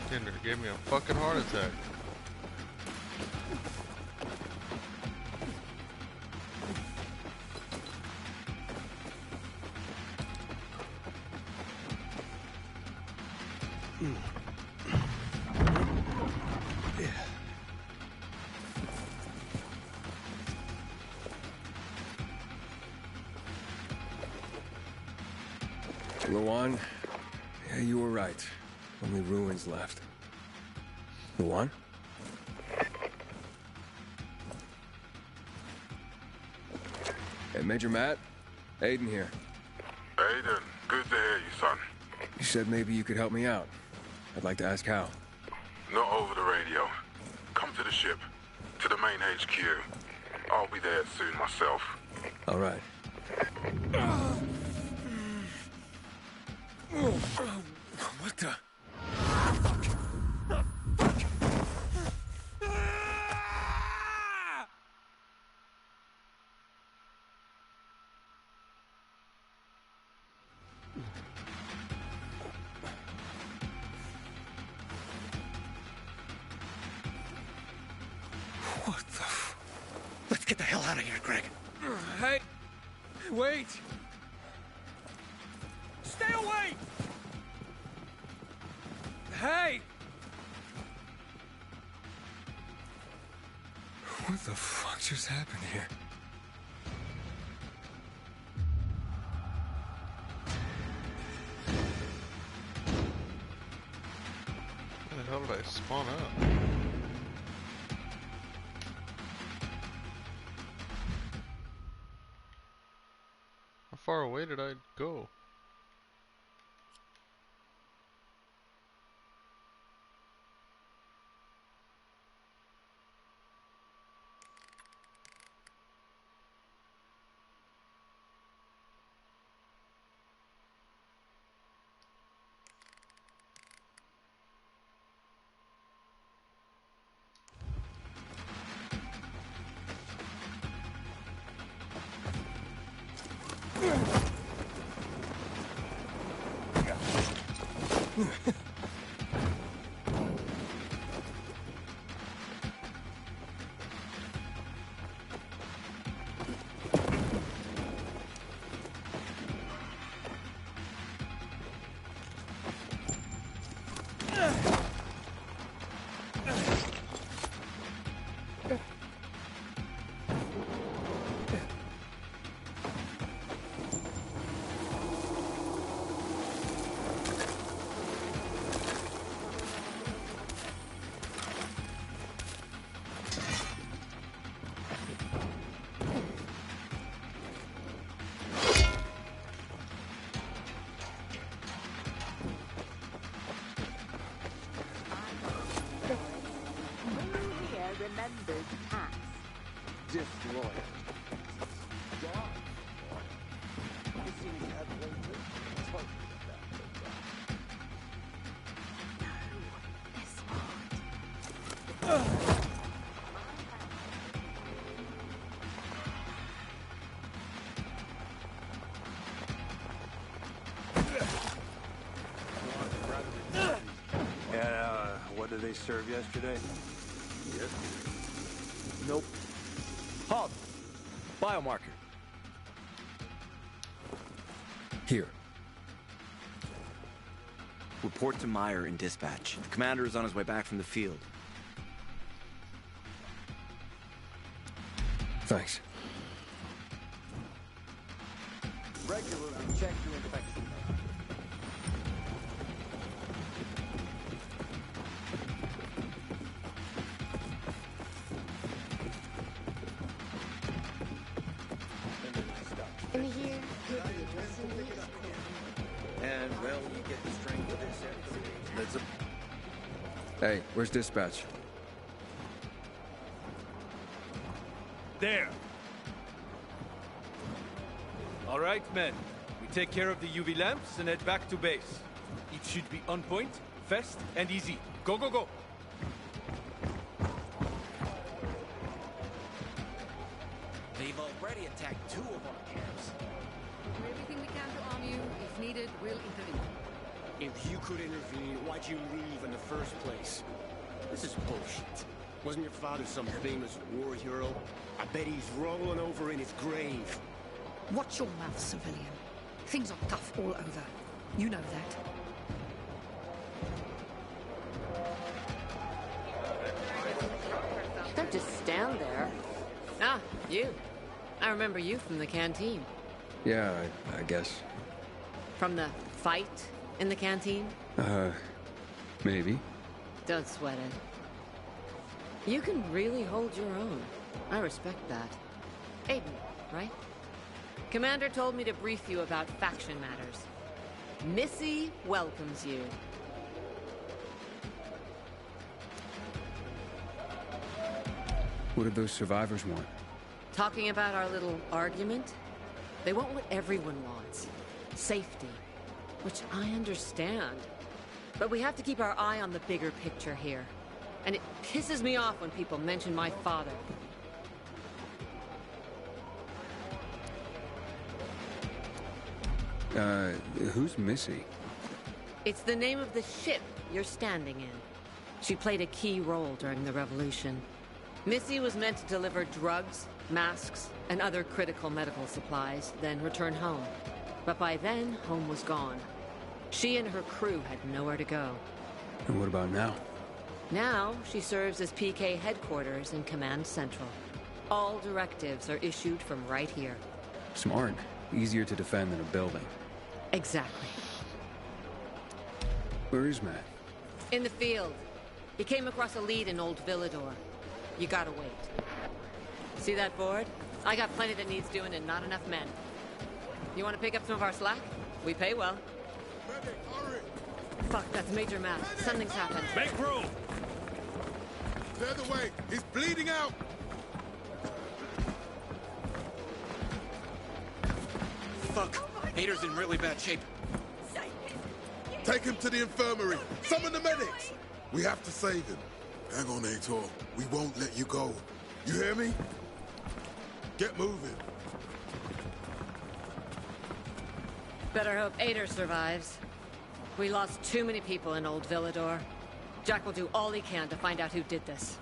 Tinder gave me a fucking heart attack. Luan, yeah, you were right. Only ruins left. Luan? Hey, Major Matt? Aiden here. Aiden, good to hear you, son. You said maybe you could help me out. I'd like to ask how. Not over the radio. Come to the ship. To the main HQ. I'll be there soon myself. All right. What the? What the Let's get the hell out of here, Greg. Hey! Wait! Stay away! Hey! What the fuck just happened here? Where the hell did I spawn up? How far away did I go? Remembered tax. Disloyal. What did they serve yesterday? Nope. Halt! Biomarker. Here. Report to Meyer in dispatch. The commander is on his way back from the field. Thanks. Regularly check your infection. In here, could be addressing these. And, well, you get the strength of this. That's a... Hey, where's dispatch? There. All right, men. We take care of the UV lamps and head back to base. It should be on point, fast, and easy. Go, go, go. They've already attacked 2 of our camps. Do everything we can to arm you. If needed, we'll intervene. If you could intervene, why'd you leave in the first place? This is bullshit. Wasn't your father some famous war hero? I bet he's rolling over in his grave. Watch your mouth, civilian. Things are tough all over. You know that. Don't just stand there. Ah, you. I remember you from the canteen. Yeah, I guess. From the fight in the canteen? Maybe. Don't sweat it. You can really hold your own. I respect that. Aiden, right? Commander told me to brief you about faction matters. Missy welcomes you. What did those survivors want? Talking about our little argument? They want what everyone wants. Safety. Which I understand. But we have to keep our eye on the bigger picture here. And it pisses me off when people mention my father. Who's Missy? It's the name of the ship you're standing in. She played a key role during the revolution. Missy was meant to deliver drugs, masks, and other critical medical supplies, then return home. But by then, home was gone. She and her crew had nowhere to go. And what about now? Now, she serves as PK headquarters in Command Central. All directives are issued from right here. Smart. Easier to defend than a building. Exactly. Where is Matt? In the field. He came across a lead in Old Villador. You gotta wait. See that board? I got plenty that needs doing and not enough men. You want to pick up some of our slack? We pay well. Medic, hurry! Fuck, that's Major Matt. Something's happened. Make room! The other way! He's bleeding out! Fuck! Hader's in really bad shape. Take him to the infirmary! Summon the medics! We have to save him. Hang on, Aitor. We won't let you go. You hear me? Get moving. Better hope Ader survives. We lost too many people in Old Villador. Jack will do all he can to find out who did this.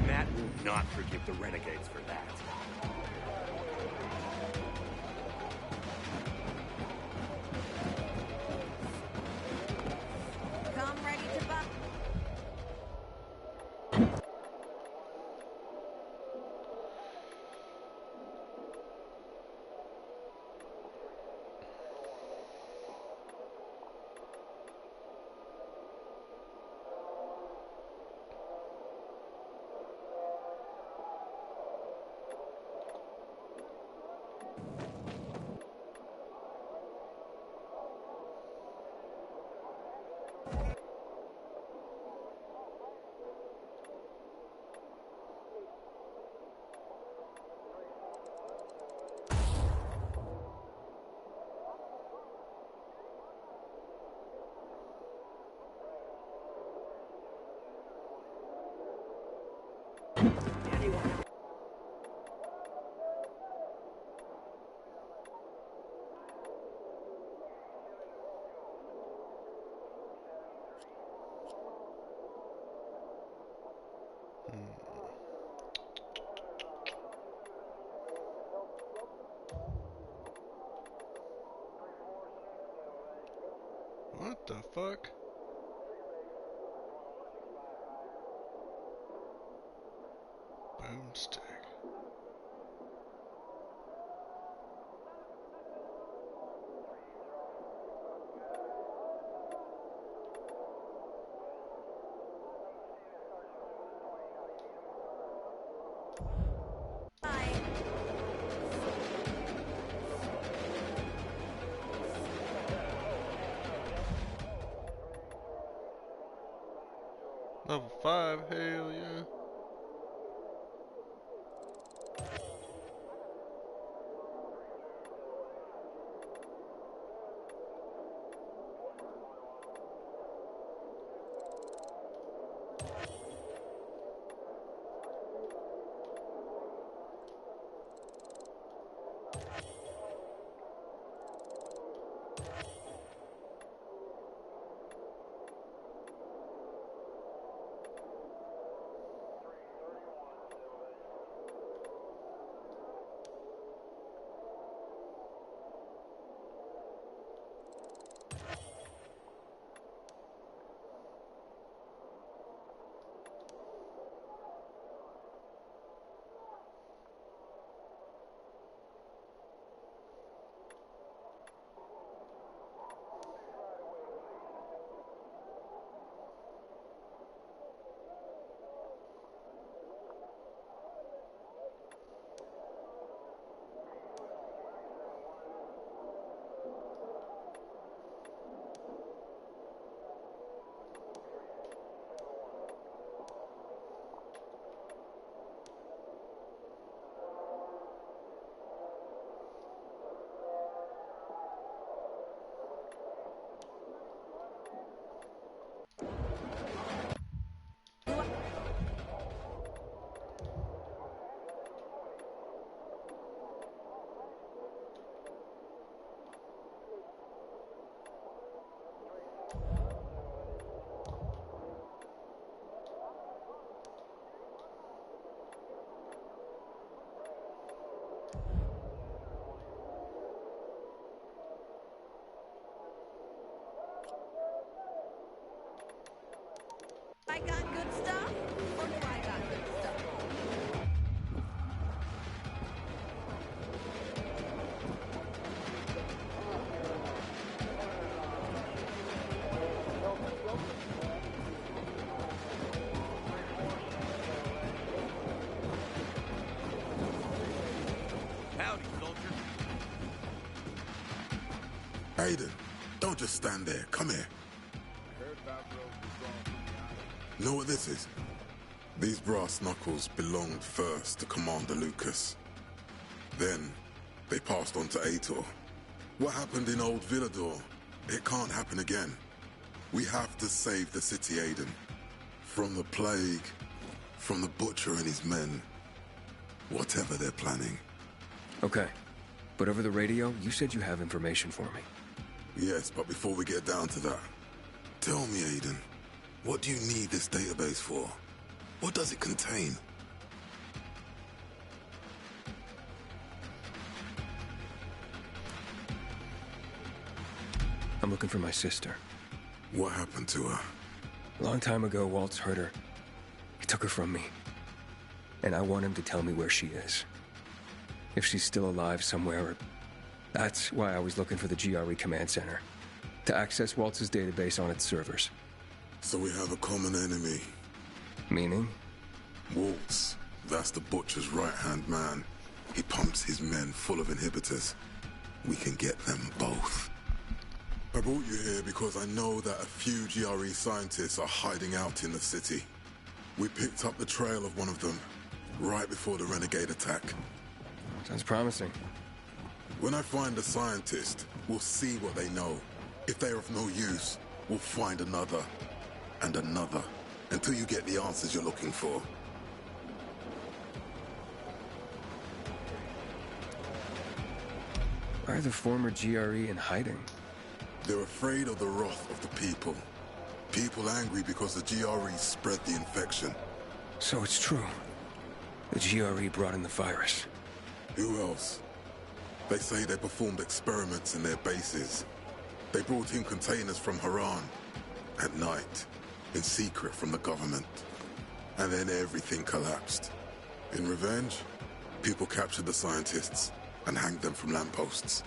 Matt will not forgive the renegades for that. Come ready to buck. What the fuck? Boomstick. Level 5, hell yeah. I got good stuff? Or do I got good stuff? Howdy, soldier. Aiden, don't just stand there. Come here. Know what this is? These brass knuckles belonged first to Commander Lucas. Then, they passed on to Aitor. What happened in Old Villador? It can't happen again. We have to save the city, Aiden. From the plague, from the Butcher and his men. Whatever they're planning. Okay. But over the radio, you said you have information for me. Yes, but before we get down to that, tell me, Aiden, what do you need this database for? What does it contain? I'm looking for my sister. What happened to her? A long time ago, Waltz hurt her. He took her from me. And I want him to tell me where she is. If she's still alive somewhere. That's why I was looking for the GRE command center. To access Waltz's database on its servers. So we have a common enemy. Meaning? Waltz. That's the Butcher's right-hand man. He pumps his men full of inhibitors. We can get them both. I brought you here because I know that a few GRE scientists are hiding out in the city. We picked up the trail of one of them, right before the renegade attack. Sounds promising. When I find a scientist, we'll see what they know. If they're of no use, we'll find another, and another, until you get the answers you're looking for. Why are the former GRE in hiding? They're afraid of the wrath of the people. People angry because the GRE spread the infection. So it's true. The GRE brought in the virus. Who else? They say they performed experiments in their bases. They brought in containers from Haran. At night. In secret from the government. And then everything collapsed. In revenge, people captured the scientists and hanged them from lampposts.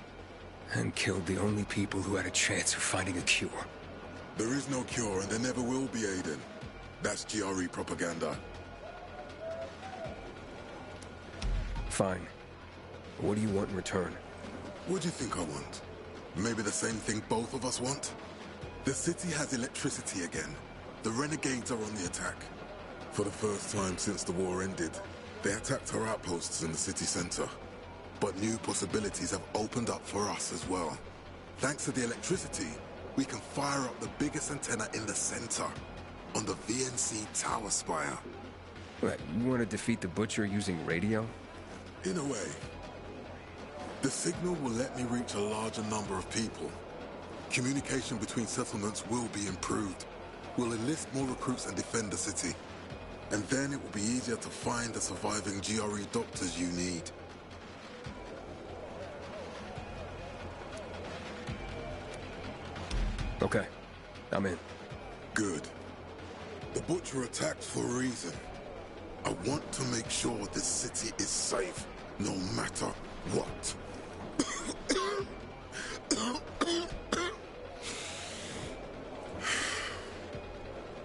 And killed the only people who had a chance of finding a cure. There is no cure and there never will be, Aiden. That's GRE propaganda. Fine. What do you want in return? What do you think I want? Maybe the same thing both of us want? The city has electricity again. The renegades are on the attack. For the first time since the war ended, they attacked our outposts in the city center. But new possibilities have opened up for us as well. Thanks to the electricity, we can fire up the biggest antenna in the center, on the VNC tower spire. What, you want to defeat the Butcher using radio? In a way. The signal will let me reach a larger number of people. Communication between settlements will be improved. We'll enlist more recruits and defend the city. And then it will be easier to find the surviving GRE doctors you need. Okay, I'm in. Good. The Butcher attacked for a reason. I want to make sure this city is safe, no matter what.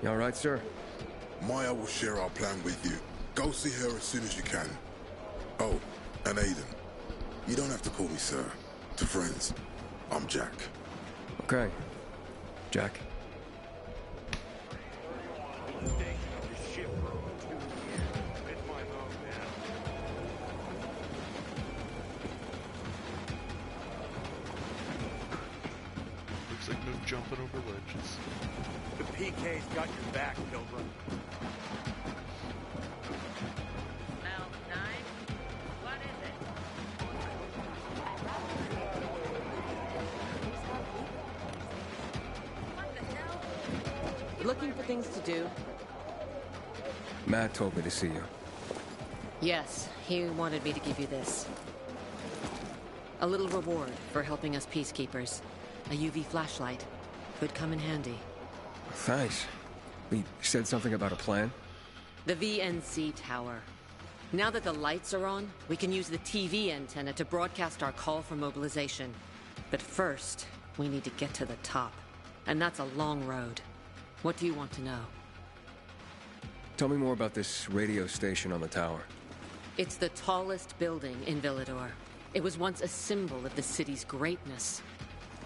You all right, sir? Maya will share our plan with you. Go see her as soon as you can. Oh, and Aiden. You don't have to call me sir. To friends, I'm Jack. Okay. Jack. Looks like no jumping over ledges. The PK's got your back, Pilgrim. Now, 9? What is it? Looking for things to do? Matt told me to see you. Yes, he wanted me to give you this. A little reward for helping us peacekeepers. A UV flashlight. Could come in handy. Thanks. He said something about a plan? The VNC tower. Now that the lights are on, we can use the TV antenna to broadcast our call for mobilization. But first, we need to get to the top. And that's a long road. What do you want to know? Tell me more about this radio station on the tower. It's the tallest building in Villador. It was once a symbol of the city's greatness.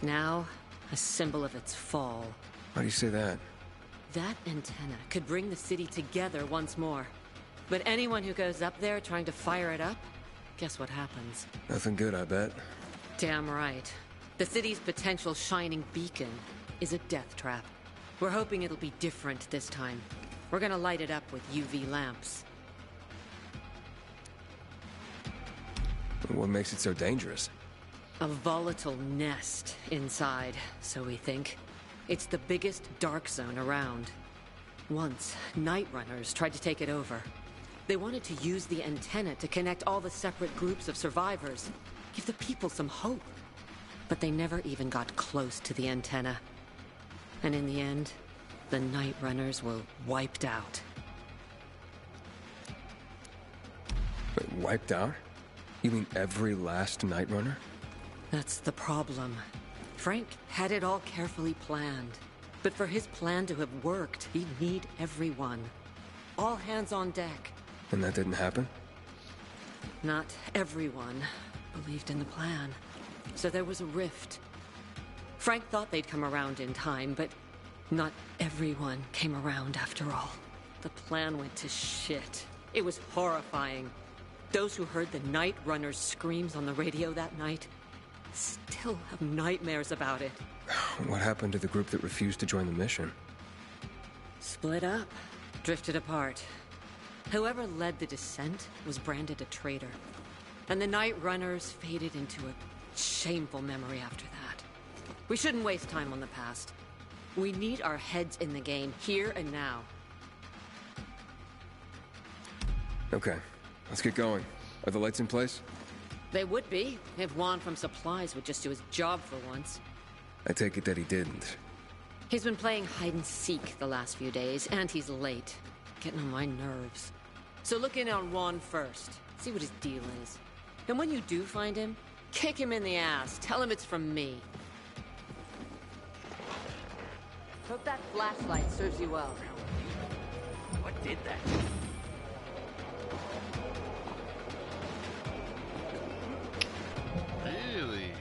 Now, a symbol of its fall. Why do you say that? That antenna could bring the city together once more. But anyone who goes up there trying to fire it up, guess what happens? Nothing good, I bet. Damn right. The city's potential shining beacon is a death trap. We're hoping it'll be different this time. We're gonna light it up with UV lamps. What makes it so dangerous? A volatile nest inside, so we think. It's the biggest dark zone around. Once, night runners tried to take it over. They wanted to use the antenna to connect all the separate groups of survivors, give the people some hope. But they never even got close to the antenna. And in the end, the night runners were wiped out. Wait, wiped out? You mean every last night runner? That's the problem. Frank had it all carefully planned. But for his plan to have worked, he'd need everyone. All hands on deck. And that didn't happen? Not everyone believed in the plan. So there was a rift. Frank thought they'd come around in time, but not everyone came around after all. The plan went to shit. It was horrifying. Those who heard the Night Runner's screams on the radio that night still have nightmares about it. What happened to the group that refused to join the mission? Split up. Drifted apart. Whoever led the descent was branded a traitor. And the Night Runners faded into a shameful memory after that. We shouldn't waste time on the past. We need our heads in the game, here and now. Okay, let's get going. Are the lights in place? They would be, if Juan from Supplies would just do his job for once. I take it that he didn't. He's been playing hide-and-seek the last few days, and he's late. Getting on my nerves. So look in on Juan first. See what his deal is. And when you do find him, kick him in the ass. Tell him it's from me. Hope that flashlight serves you well. What did that? Really?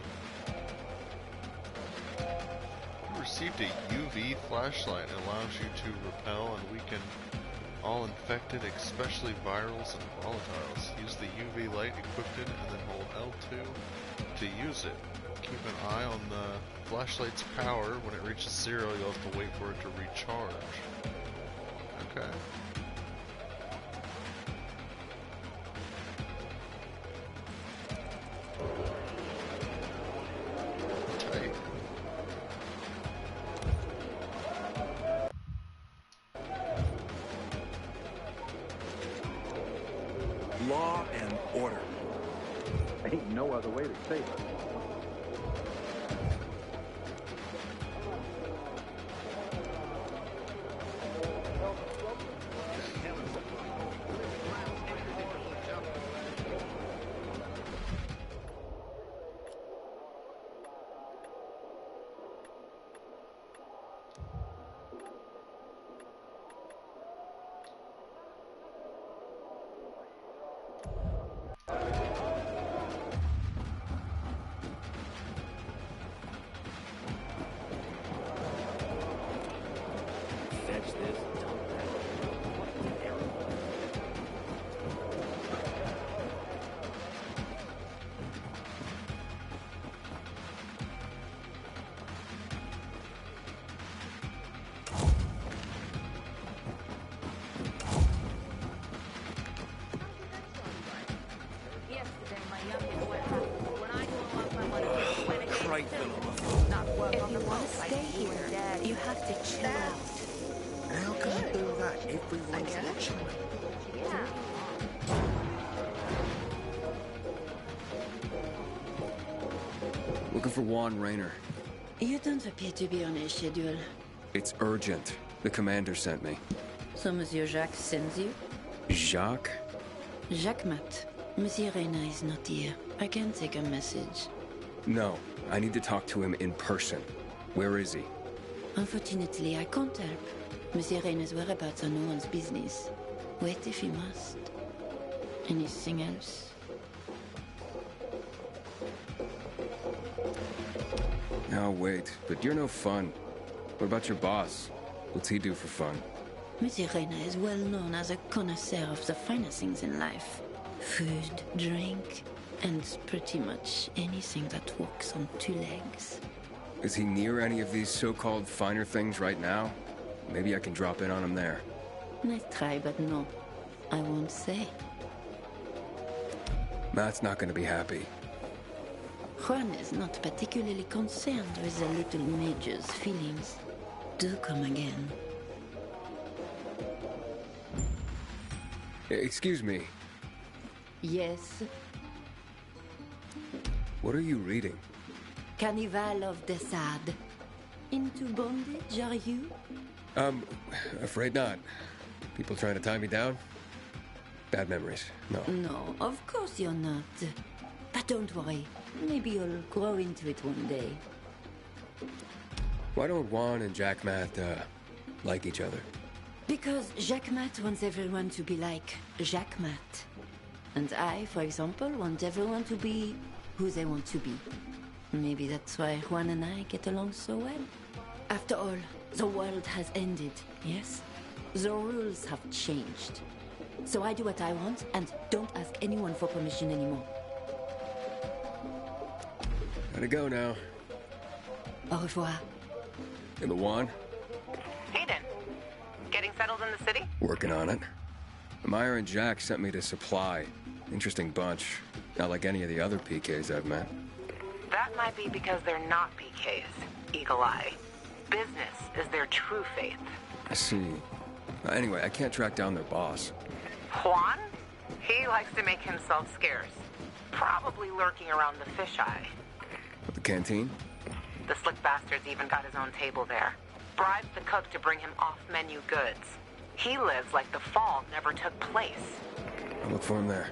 You received a UV flashlight. It allows you to repel and weaken all infected, especially virals and volatiles. Use the UV light equipped in and then hold L2 to use it. Keep an eye on the flashlight's power. When it reaches 0, you'll have to wait for it to recharge. Okay. Tight. Law and order. Ain't no other way to say it. If you want to stay here, you have to chill out. How can you do that? Everyone's watching. Looking for Juan Raynor. You don't appear to be on a schedule. It's urgent. The commander sent me. So Monsieur Jacques sends you? Jacques? Jacques Mat. Monsieur Reyna is not here. I can take a message. No, I need to talk to him in person. Where is he? Unfortunately, I can't help. Monsieur Reyna's whereabouts are no one's business. Wait if you must. Anything else? Oh, wait, but you're no fun. What about your boss? What's he do for fun? Monsieur Reyna is well known as a connoisseur of the finer things in life. Food, drink, and pretty much anything that walks on two legs. Is he near any of these so-called finer things right now? Maybe I can drop in on him there. Nice try, but no. I won't say. Matt's not gonna be happy. Juan is not particularly concerned with the little major's feelings. Do come again. Excuse me. Yes? What are you reading? Carnival of the Sad. Into bondage, are you? Afraid not. People trying to tie me down? Bad memories. No. No, of course you're not. But don't worry. Maybe you'll grow into it one day. Why don't Juan and Jack Matt, like each other? Because Jacques Mat wants everyone to be like Jacques Mat. And I, for example, want everyone to be who they want to be. Maybe that's why Juan and I get along so well. After all, the world has ended, yes? The rules have changed. So I do what I want and don't ask anyone for permission anymore. Gotta go now. Au revoir. In the Juan? Hayden, getting settled in the city? Working on it. Meyer and Jack sent me to Supply. Interesting bunch. Not like any of the other PKs I've met. That might be because they're not PKs, Eagle Eye. Business is their true faith. I see. Anyway, I can't track down their boss. Juan? He likes to make himself scarce. Probably lurking around the fisheye. The canteen? The slick bastard's even got his own table there. Bribes the cook to bring him off-menu goods. He lives like the fall never took place. I'll look for him there.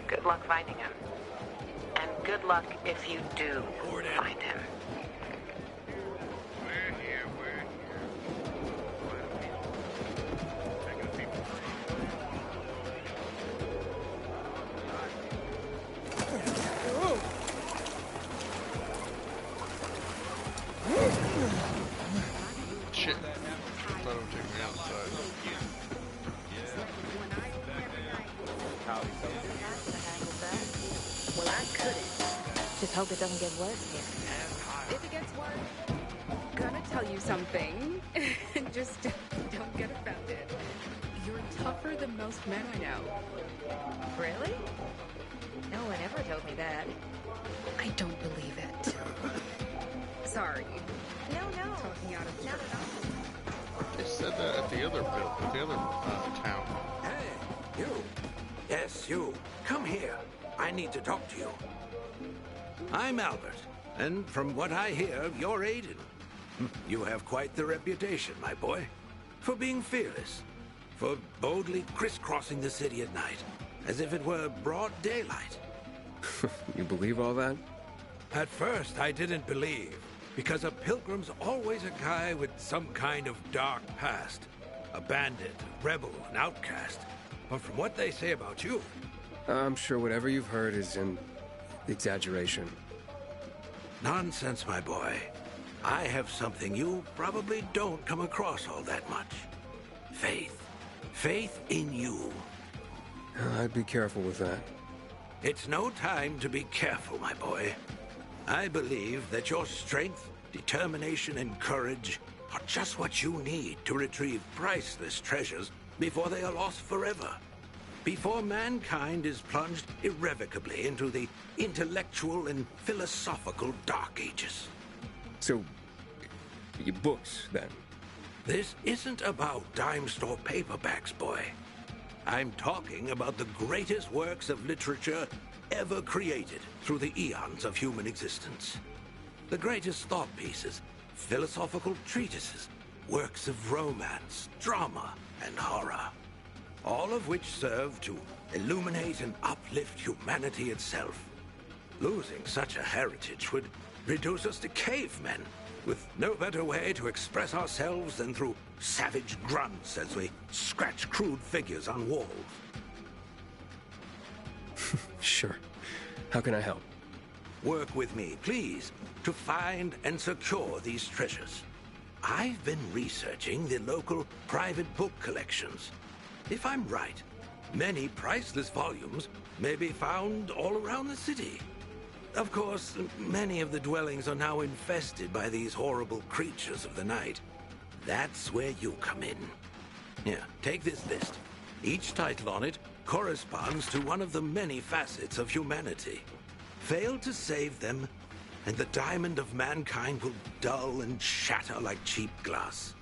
Good luck finding him. And good luck if you do find him. Shit. I thought it would take me outside. Well, I couldn't. Just hope it doesn't get worse here. If it gets worse, gonna tell you something. Just don't get offended. You're tougher than most men I know. Really? No one ever told me that. I don't believe it. Sorry. No. Talking out of turn. They said that at the other town. Hey, you. Yes, you. Come here. I need to talk to you. I'm Albert, and from what I hear, you're Aiden. You have quite the reputation, my boy, for being fearless, for boldly crisscrossing the city at night, as if it were broad daylight. You believe all that? At first, I didn't believe, because a pilgrim's always a guy with some kind of dark past. A bandit, rebel, an outcast. But from what they say about you... I'm sure whatever you've heard is an exaggeration. Nonsense, my boy. I have something you probably don't come across all that much. Faith. Faith in you. I'd be careful with that. It's no time to be careful, my boy. I believe that your strength, determination, and courage are just what you need to retrieve priceless treasures before they are lost forever. Before mankind is plunged irrevocably into the intellectual and philosophical Dark Ages. So, your books, then? This isn't about dime store paperbacks, boy. I'm talking about the greatest works of literature ever created through the eons of human existence. The greatest thought pieces, philosophical treatises, works of romance, drama, and horror, all of which serve to illuminate and uplift humanity itself. Losing such a heritage would reduce us to cavemen, with no better way to express ourselves than through savage grunts as we scratch crude figures on walls. Sure. How can I help? Work with me, please, to find and secure these treasures. I've been researching the local private book collections. If I'm right, many priceless volumes may be found all around the city. Of course, many of the dwellings are now infested by these horrible creatures of the night. That's where you come in. Here, take this list. Each title on it corresponds to one of the many facets of humanity. Fail to save them, and the diamond of mankind will dull and shatter like cheap glass.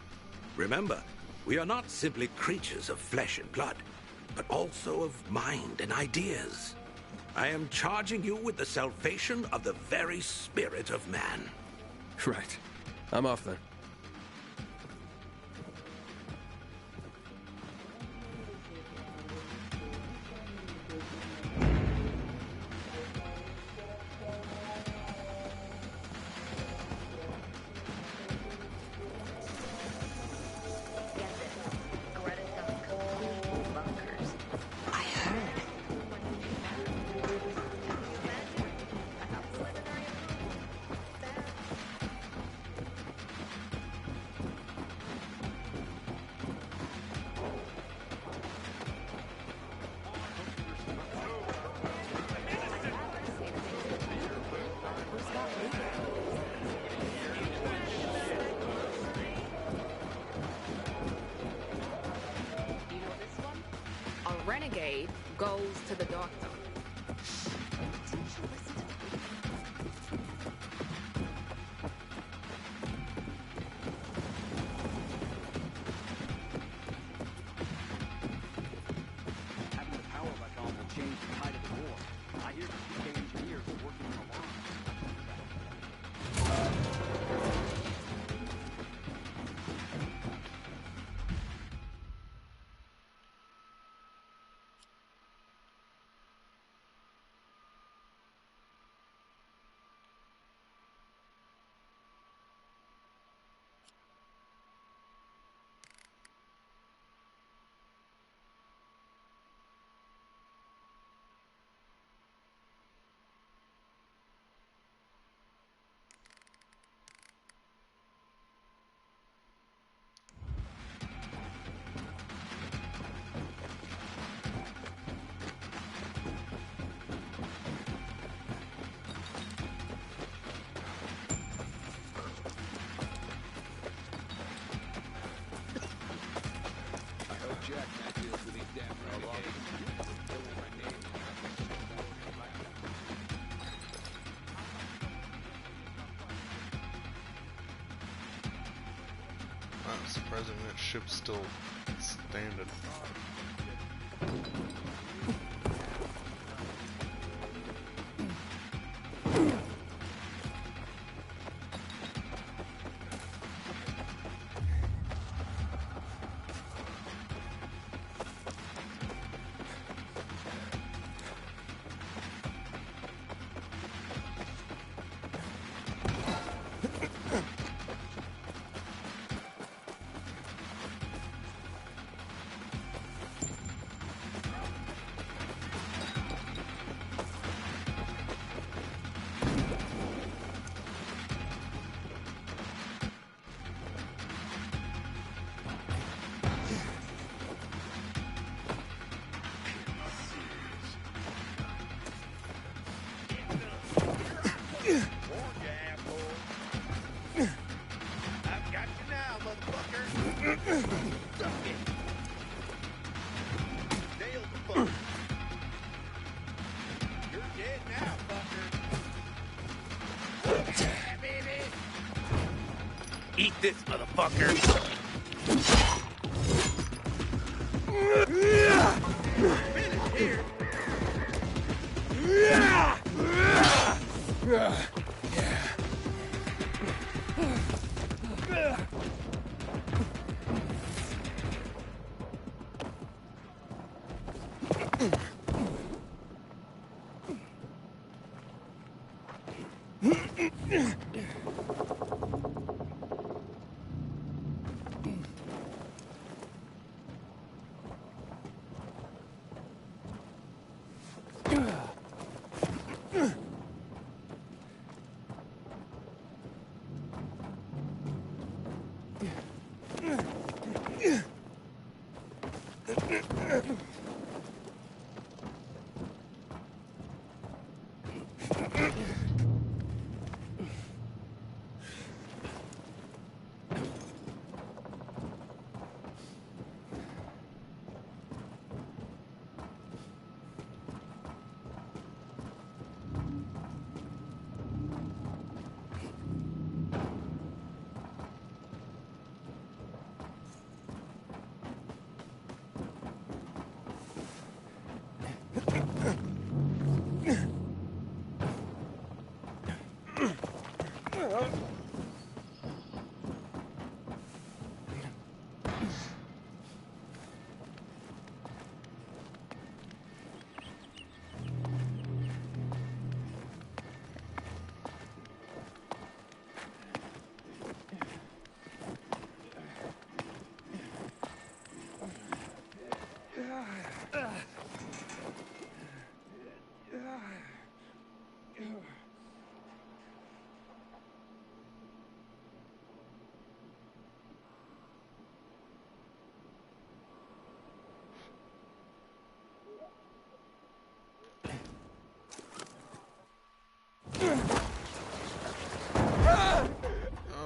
Remember, we are not simply creatures of flesh and blood, but also of mind and ideas. I am charging you with the salvation of the very spirit of man. Right. I'm off then. Renegade goes to the doctor. Having the power like on will change the tide of the war. I hear the UK engineers are working on alarms. I'm surprising that ship's still standing. Eat this, motherfucker. Finish here.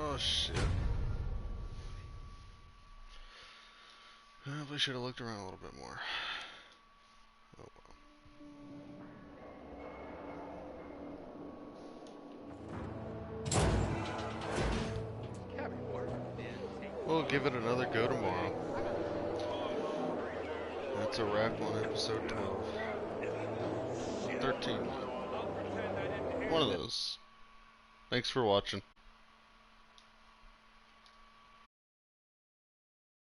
Oh shit. I probably should have looked around a little bit more. Oh well. We'll give it another go tomorrow. That's a wrap on episode 12. 13. One of those. Thanks for watching.